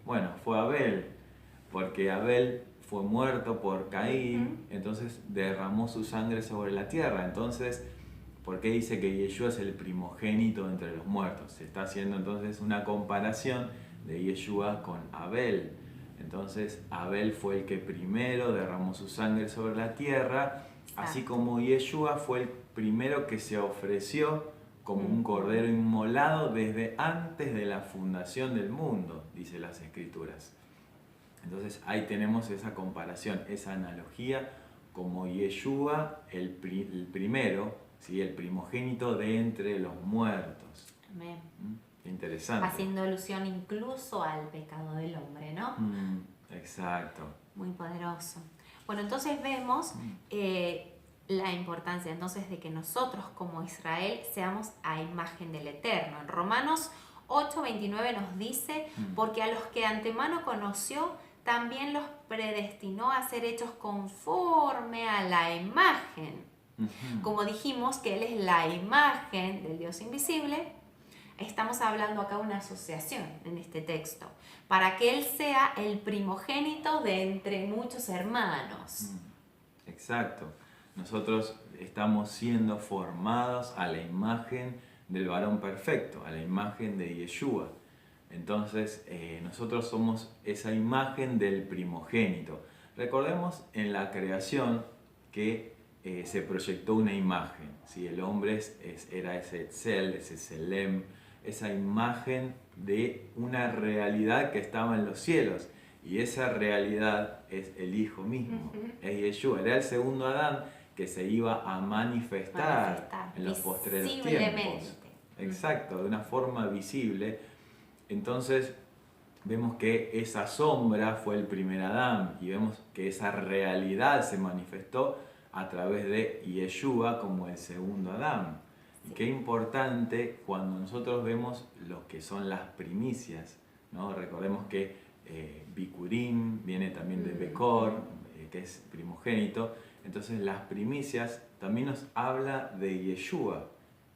Bueno, fue Abel, porque Abel fue muerto por Caín, entonces derramó su sangre sobre la tierra. Entonces, ¿por qué dice que Yeshua es el primogénito entre los muertos? Se está haciendo entonces una comparación de Yeshua con Abel. Entonces, Abel fue el que primero derramó su sangre sobre la tierra, así como Yeshua fue el primero que se ofreció como un cordero inmolado desde antes de la fundación del mundo, dice las Escrituras. Entonces ahí tenemos esa comparación, esa analogía, como Yeshua, el primero, ¿sí?, el primogénito de entre los muertos. Amén. Interesante. Haciendo alusión incluso al pecado del hombre, ¿no? Exacto. Muy poderoso. Bueno, entonces vemos la importancia entonces de que nosotros como Israel seamos a imagen del Eterno. En Romanos 8:29 nos dice: porque a los que antemano conoció, también los predestinó a ser hechos conforme a la imagen. Como dijimos que Él es la imagen del Dios invisible, estamos hablando acá de una asociación en este texto, para que Él sea el primogénito de entre muchos hermanos. Exacto. Nosotros estamos siendo formados a la imagen del varón perfecto, a la imagen de Yeshua. Entonces, nosotros somos esa imagen del primogénito. Recordemos en la creación que se proyectó una imagen. ¿Sí? El hombre era ese Etzel, ese Selem, esa imagen de una realidad que estaba en los cielos. Y esa realidad es el Hijo mismo, es Yeshua. Era el segundo Adán que se iba a manifestar en los postreros tiempos. Exacto, de una forma visible. Entonces vemos que esa sombra fue el primer Adán y vemos que esa realidad se manifestó a través de Yeshua como el segundo Adán. Y qué importante cuando nosotros vemos lo que son las primicias, ¿no? Recordemos que Bikurim viene también de Bekor, que es primogénito. Entonces las primicias también nos habla de Yeshua.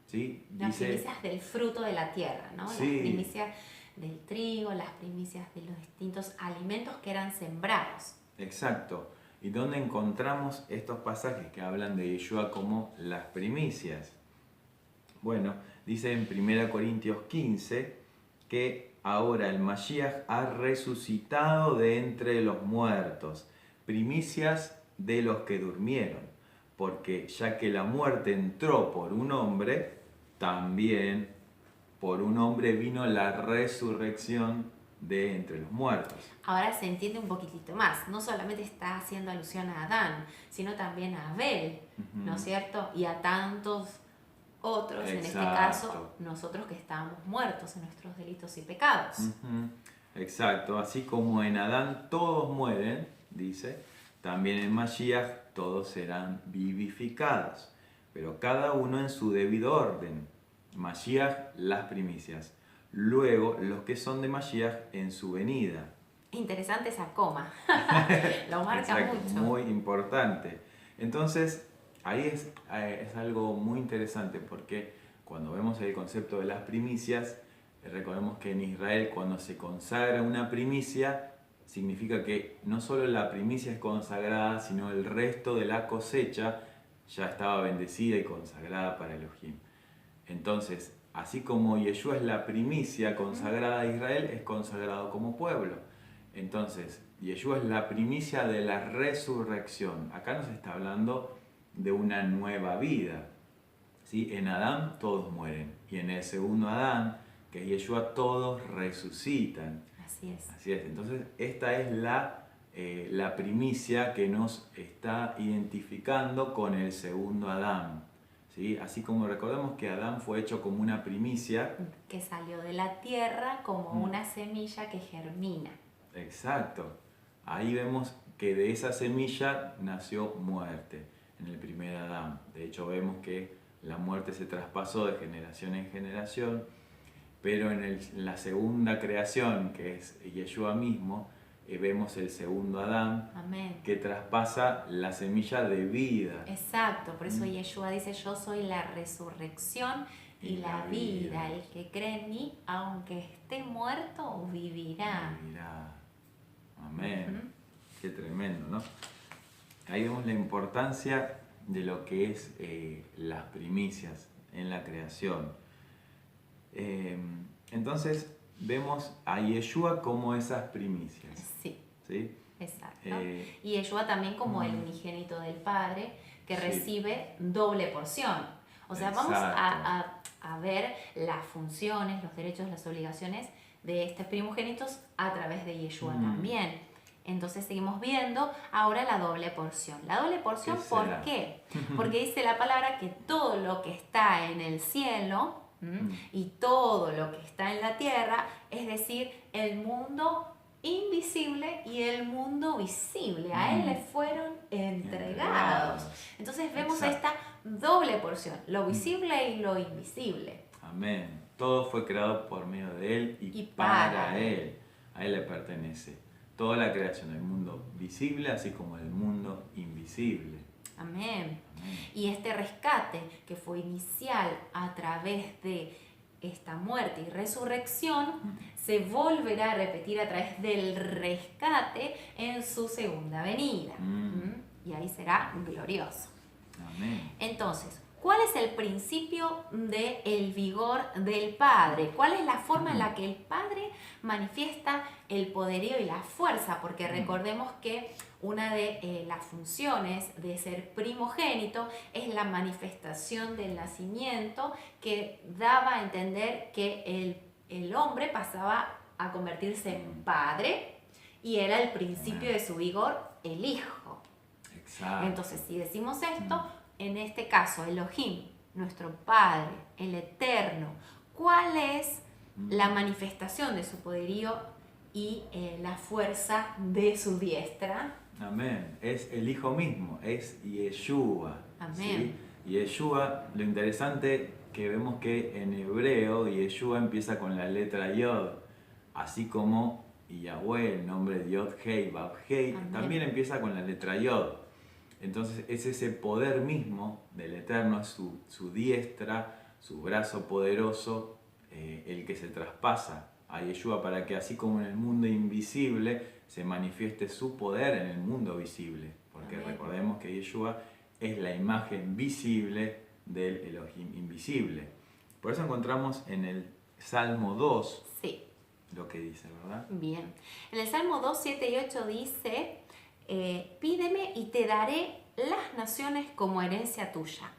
¿Sí? Las primicias del fruto de la tierra, ¿no? Sí. Las primicias del trigo, las primicias de los distintos alimentos que eran sembrados. Exacto. ¿Y dónde encontramos estos pasajes que hablan de Yeshua como las primicias? Bueno, dice en 1 Corintios 15 que ahora el Mashiach ha resucitado de entre los muertos, primicias de los que durmieron, porque ya que la muerte entró por un hombre, también por un hombre vino la resurrección de entre los muertos. Ahora se entiende un poquitito más, no solamente está haciendo alusión a Adán, sino también a Abel, ¿no es cierto? Y a tantos otros, en este caso, nosotros que estábamos muertos en nuestros delitos y pecados. Exacto, así como en Adán todos mueren, dice, también en Mashiach todos serán vivificados, pero cada uno en su debido orden. Mashiach las primicias, luego los que son de Mashiach en su venida. Interesante esa coma, lo marca mucho. Muy importante. Entonces, ahí es algo muy interesante porque cuando vemos el concepto de las primicias, recordemos que en Israel cuando se consagra una primicia, significa que no solo la primicia es consagrada, sino el resto de la cosecha ya estaba bendecida y consagrada para Elohim. Entonces, así como Yeshua es la primicia consagrada a Israel, es consagrado como pueblo. Entonces, Yeshua es la primicia de la resurrección. Acá nos está hablando de una nueva vida. ¿Sí? En Adán todos mueren y en el segundo Adán, que es Yeshua, todos resucitan. Así es. Así es. Entonces, esta es la primicia que nos está identificando con el segundo Adán. ¿Sí? Así como recordemos que Adán fue hecho como una primicia. Que salió de la tierra como una semilla que germina. Exacto. Ahí vemos que de esa semilla nació muerte en el primer Adán. De hecho vemos que la muerte se traspasó de generación en generación, pero en la segunda creación, que es Yeshua mismo, vemos el segundo Adán. Amén. Que traspasa la semilla de vida. Exacto, por eso Yeshua dice, yo soy la resurrección y la vida. El que cree en mí, aunque esté muerto, vivirá. Vivirá. Amén. Qué tremendo, ¿no? Ahí vemos la importancia de lo que es las primicias en la creación. Entonces vemos a Yeshua como esas primicias. Sí. ¿Sí? Exacto. Y Yeshua también como el unigénito del Padre que recibe doble porción. O sea, vamos a ver las funciones, los derechos, las obligaciones de estos primogénitos a través de Yeshua también. Entonces seguimos viendo ahora la doble porción. La doble porción, ¿por qué? Porque dice la palabra que todo lo que está en el cielo y todo lo que está en la tierra, es decir, el mundo invisible y el mundo visible, a él le fueron entregados. Entonces vemos esta doble porción, lo visible y lo invisible. Amén. Todo fue creado por medio de él y para él. A él le pertenece toda la creación, el mundo visible así como el mundo invisible. Amén. Y este rescate que fue inicial a través de esta muerte y resurrección se volverá a repetir a través del rescate en su segunda venida. Y ahí será glorioso. Amén. Entonces, ¿cuál es el principio del vigor del Padre? ¿Cuál es la forma en la que el Padre manifiesta el poderío y la fuerza? Porque recordemos que una de las funciones de ser primogénito es la manifestación del nacimiento, que daba a entender que el hombre pasaba a convertirse en padre y era el principio de su vigor el hijo. Exacto. Entonces, si decimos esto, en este caso, Elohim, nuestro Padre, el Eterno, ¿cuál es la manifestación de su poderío y la fuerza de su diestra? Amén. Es el Hijo mismo, es Yeshua. Amén. ¿Sí? Yeshua, lo interesante que vemos que en hebreo Yeshua empieza con la letra Yod, así como Yahweh, el nombre de Yod Hei, Vav Hei, también empieza con la letra Yod. Entonces es ese poder mismo del Eterno, su diestra, su brazo poderoso, el que se traspasa a Yeshua para que así como en el mundo invisible se manifieste su poder en el mundo visible. Porque recordemos que Yeshua es la imagen visible del Elohim invisible. Por eso encontramos en el Salmo 2 lo que dice, ¿verdad? Bien. En el Salmo 2, 7 y 8 dice... pídeme y te daré las naciones como herencia tuya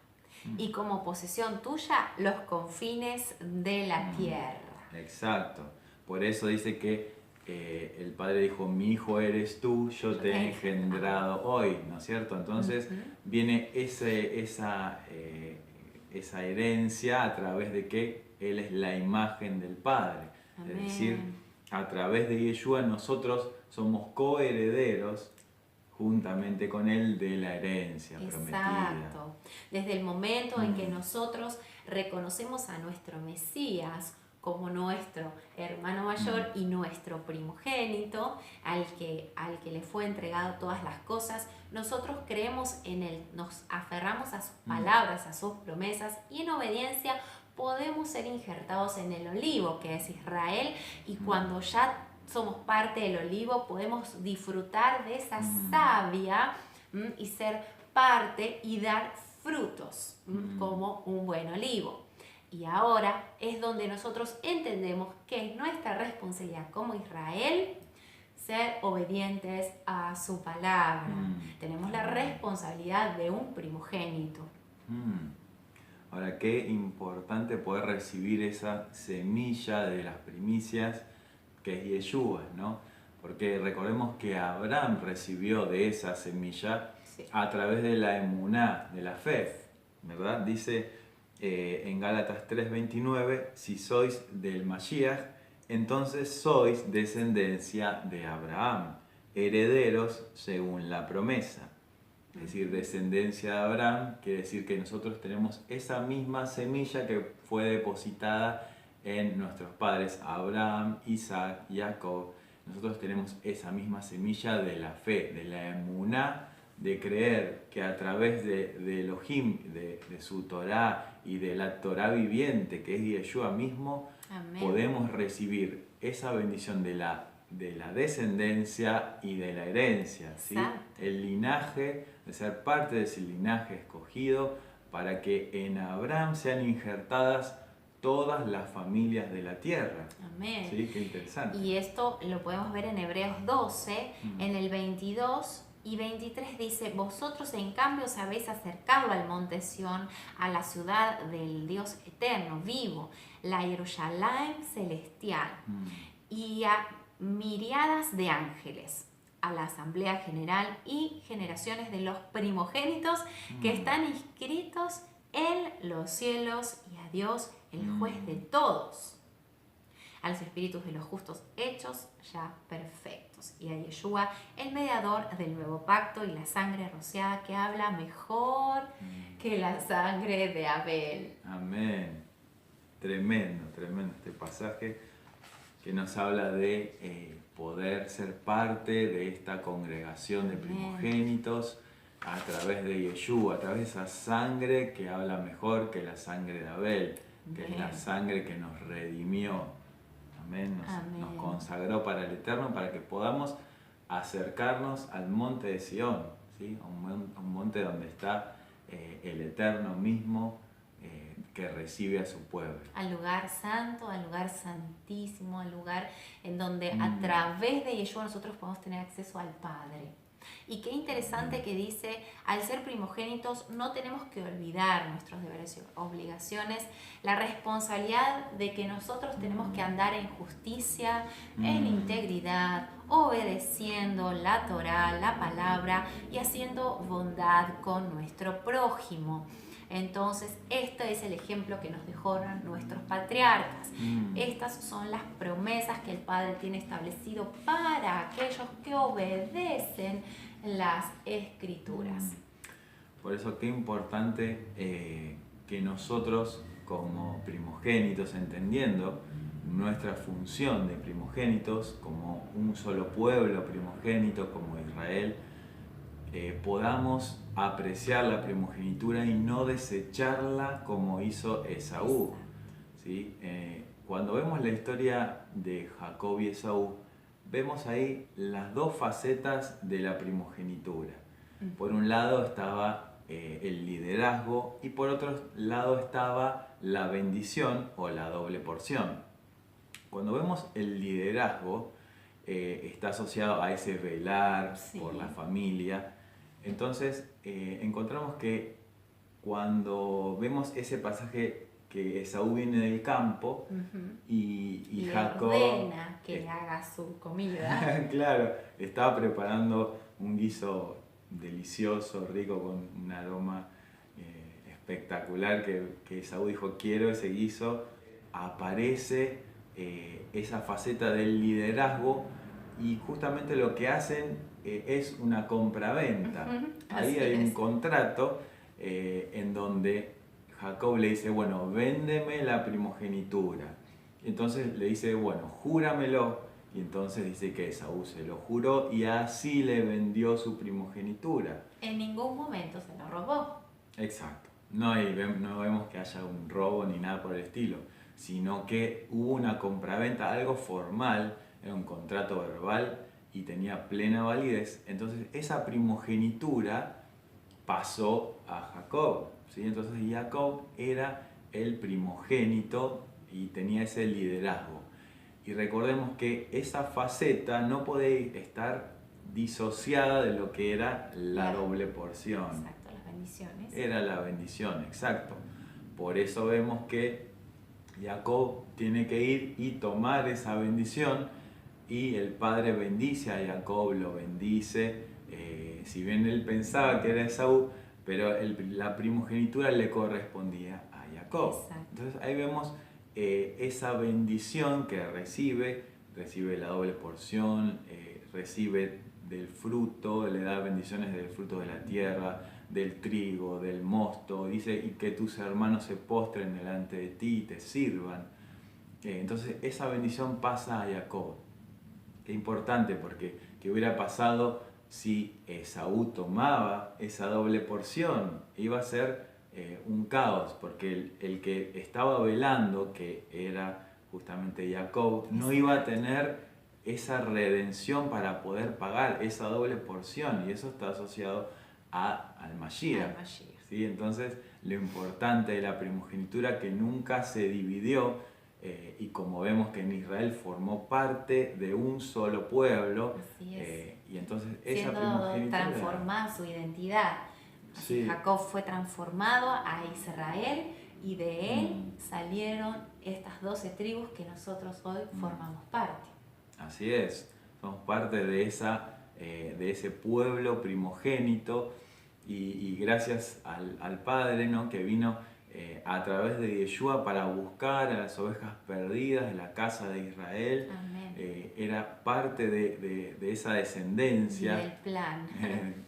y como posesión tuya los confines de la tierra. Exacto. Por eso dice que el Padre dijo, mi hijo eres tú, yo te he engendrado hoy, ¿no es cierto? Entonces viene esa herencia a través de que Él es la imagen del Padre. Amén. Es decir, a través de Yeshua nosotros somos coherederos juntamente con él de la herencia prometida. Exacto. Desde el momento en que nosotros reconocemos a nuestro Mesías como nuestro hermano mayor y nuestro primogénito, al que le fue entregado todas las cosas, nosotros creemos en él, nos aferramos a sus palabras, a sus promesas, y en obediencia podemos ser injertados en el olivo, que es Israel, y cuando ya somos parte del olivo, podemos disfrutar de esa savia y ser parte y dar frutos como un buen olivo. Y ahora es donde nosotros entendemos que es nuestra responsabilidad como Israel ser obedientes a su palabra. Tenemos la responsabilidad de un primogénito. Ahora, qué importante poder recibir esa semilla de las primicias que es Yeshua, ¿no? Porque recordemos que Abraham recibió de esa semilla a través de la emuná, de la fe, ¿verdad? Dice en Gálatas 3:29, si sois del Mashiach, entonces sois descendencia de Abraham, herederos según la promesa. Es decir, descendencia de Abraham quiere decir que nosotros tenemos esa misma semilla que fue depositada en nuestros padres Abraham, Isaac, Jacob. Nosotros tenemos esa misma semilla de la fe, de la emuná, de creer que a través de Elohim, de su Torá y de la Torá viviente, que es Yeshua mismo, podemos recibir esa bendición de la descendencia y de la herencia, ¿sí? El linaje, de ser parte de ese linaje escogido para que en Abraham sean injertadas todas las familias de la tierra. Amén. ¿Sí? Qué interesante. Y esto lo podemos ver en Hebreos 12, en el 22 y 23 dice, vosotros en cambio os habéis acercado al monte Sión, a la ciudad del Dios eterno, vivo, la Jerusalén celestial, y a miriadas de ángeles, a la asamblea general y generaciones de los primogénitos que están inscritos en los cielos, y a Dios, el juez de todos, a los espíritus de los justos hechos ya perfectos, y a Yeshua, el mediador del nuevo pacto, y la sangre rociada que habla mejor que la sangre de Abel. Amén. Tremendo, tremendo este pasaje que nos habla de poder ser parte de esta congregación de primogénitos a través de Yeshua, a través de esa sangre que habla mejor que la sangre de Abel. que es la sangre que nos redimió, amén, nos consagró para el Eterno, para que podamos acercarnos al monte de Sión, ¿sí? A un monte donde está el Eterno mismo, que recibe a su pueblo. Al lugar santo, al lugar santísimo, al lugar en donde a través de Yeshua nosotros podemos tener acceso al Padre. Y qué interesante que dice, al ser primogénitos no tenemos que olvidar nuestros deberes y obligaciones, la responsabilidad de que nosotros tenemos que andar en justicia, en integridad, obedeciendo la Torá, la palabra y haciendo bondad con nuestro prójimo. Entonces, este es el ejemplo que nos dejaron nuestros patriarcas. Estas son las promesas que el Padre tiene establecido para aquellos que obedecen las Escrituras. Por eso, qué importante que nosotros, como primogénitos, entendiendo nuestra función de primogénitos, como un solo pueblo primogénito, como Israel, podamos apreciar la primogenitura y no desecharla como hizo Esaú, ¿sí? Cuando vemos la historia de Jacob y Esaú, vemos ahí las dos facetas de la primogenitura. Por un lado estaba el liderazgo y por otro lado estaba la bendición o la doble porción. Cuando vemos el liderazgo, está asociado a ese velar por la familia. Entonces encontramos que cuando vemos ese pasaje que Esaú viene del campo y Jacob ordena que le haga su comida. Claro, estaba preparando un guiso delicioso, rico, con un aroma espectacular que Esaú dijo, quiero ese guiso. Aparece esa faceta del liderazgo y justamente lo que hacen es una compraventa. Ahí hay un contrato en donde Jacob le dice, bueno, véndeme la primogenitura. Entonces le dice, bueno, júramelo. Y entonces dice que Esaú se lo juró y así le vendió su primogenitura. En ningún momento se lo robó. Exacto. No vemos que haya un robo ni nada por el estilo, sino que hubo una compraventa, algo formal, era un contrato verbal y tenía plena validez. Entonces esa primogenitura pasó a Jacob, ¿sí? Entonces Jacob era el primogénito y tenía ese liderazgo. Y recordemos que esa faceta no puede estar disociada de lo que era la doble porción. Exacto, las bendiciones. Era la bendición, exacto. Por eso vemos que Jacob tiene que ir y tomar esa bendición y el padre bendice a Jacob, lo bendice. Si bien él pensaba que era Esaú, pero la primogenitura le correspondía a Jacob. Exacto. Entonces ahí vemos esa bendición que recibe la doble porción, recibe del fruto, le da bendiciones del fruto de la tierra, del trigo, del mosto, dice, y que tus hermanos se postren delante de ti y te sirvan. Entonces esa bendición pasa a Jacob. Qué importante, porque ¿qué hubiera pasado si Esaú tomaba esa doble porción? Iba a ser un caos, porque el que estaba velando, que era justamente Jacob, no iba a tener esa redención para poder pagar esa doble porción, y eso está asociado al Mashiach. ¿Sí? Entonces lo importante de la primogenitura, que nunca se dividió, y como vemos que en Israel formó parte de un solo pueblo, y entonces esa primogenitura, transformada su identidad. Así Jacob fue transformado a Israel y de él salieron estas 12 tribus que nosotros hoy formamos parte. Así es, somos parte de ese pueblo primogénito y gracias al Padre, ¿no?, que vino a través de Yeshua para buscar a las ovejas perdidas de la casa de Israel. Era parte de esa descendencia. Del plan.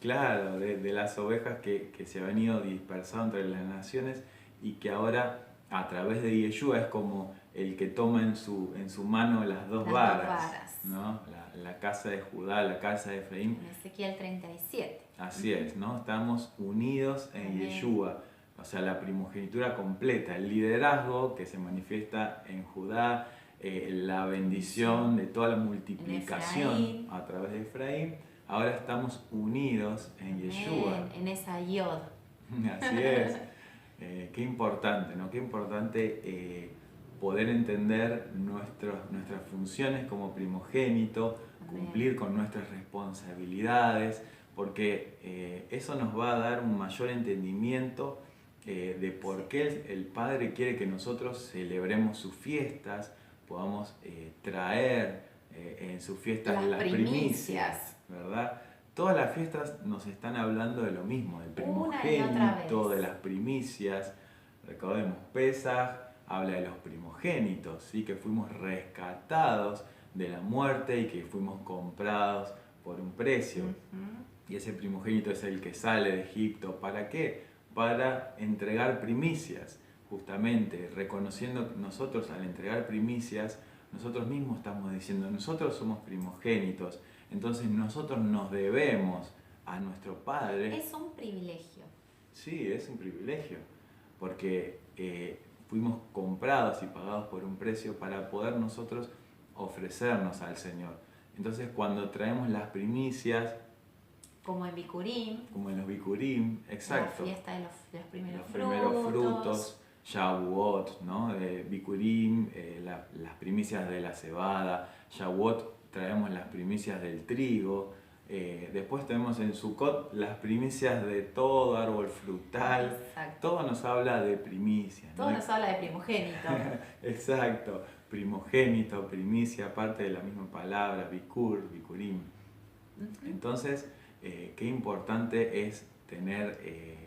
Claro, de las ovejas que se habían ido dispersando entre las naciones y que ahora a través de Yeshua es como el que toma en su mano las dos varas, ¿no? La casa de Judá, la casa de Efraín. En Ezequiel 37. Así es, ¿no? Estamos unidos en Yeshua. o sea, la primogenitura completa, el liderazgo que se manifiesta en Judá, la bendición de toda la multiplicación a través de Efraín. Ahora estamos unidos en Yeshua. En esa Yod. Así es. Qué importante, ¿no? Qué importante poder entender nuestras funciones como primogénito, cumplir con nuestras responsabilidades, porque eso nos va a dar un mayor entendimiento de por qué el Padre quiere que nosotros celebremos sus fiestas, podamos traer en sus fiestas las primicias, ¿verdad? Todas las fiestas nos están hablando de lo mismo, del primogénito, de las primicias. Recordemos, Pesaj habla de los primogénitos, ¿sí? Que fuimos rescatados de la muerte y que fuimos comprados por un precio. Y ese primogénito es el que sale de Egipto. ¿Para qué? Para entregar primicias. Justamente, reconociendo nosotros al entregar primicias, nosotros mismos estamos diciendo, nosotros somos primogénitos. Entonces nosotros nos debemos a nuestro Padre. Es un privilegio. Sí, es un privilegio, porque fuimos comprados y pagados por un precio para poder nosotros ofrecernos al Señor. Entonces cuando traemos las primicias, como en Bikurim. Como en los Bikurim, exacto. La fiesta de los primeros frutos. Shavuot, ¿no? Bikurim, las primicias de la cebada. Shavuot traemos las primicias del trigo. Después tenemos en Sukkot las primicias de todo árbol frutal. Exacto. Todo nos habla de primicias, ¿no? Todo nos habla de primogénito. Exacto. Primogénito, primicia, parte de la misma palabra, Bikur, Bikurim. Entonces, qué importante es tener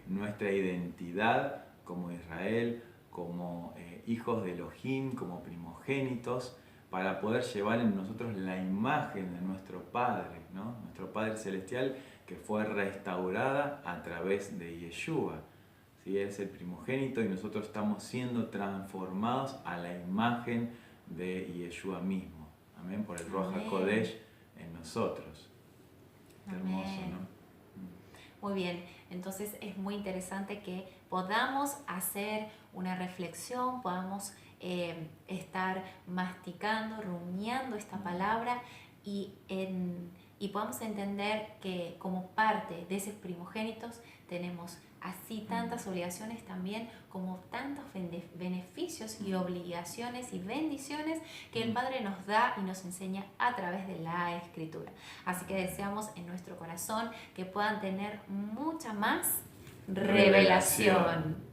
nuestra identidad como Israel, como hijos de Elohim, como primogénitos, para poder llevar en nosotros la imagen de nuestro Padre, ¿no? Nuestro Padre Celestial, que fue restaurada a través de Yeshua. ¿Sí? Él es el primogénito y nosotros estamos siendo transformados a la imagen de Yeshua mismo. Amén, por el Ruach HaKodesh en nosotros. Qué hermoso, ¿no? Muy bien, entonces es muy interesante que podamos hacer una reflexión, podamos estar masticando, rumiando esta palabra y podamos entender que como parte de esos primogénitos tenemos así tantas obligaciones también como tantos beneficios y obligaciones y bendiciones que el Padre nos da y nos enseña a través de la Escritura. Así que deseamos en nuestro corazón que puedan tener mucha más revelación.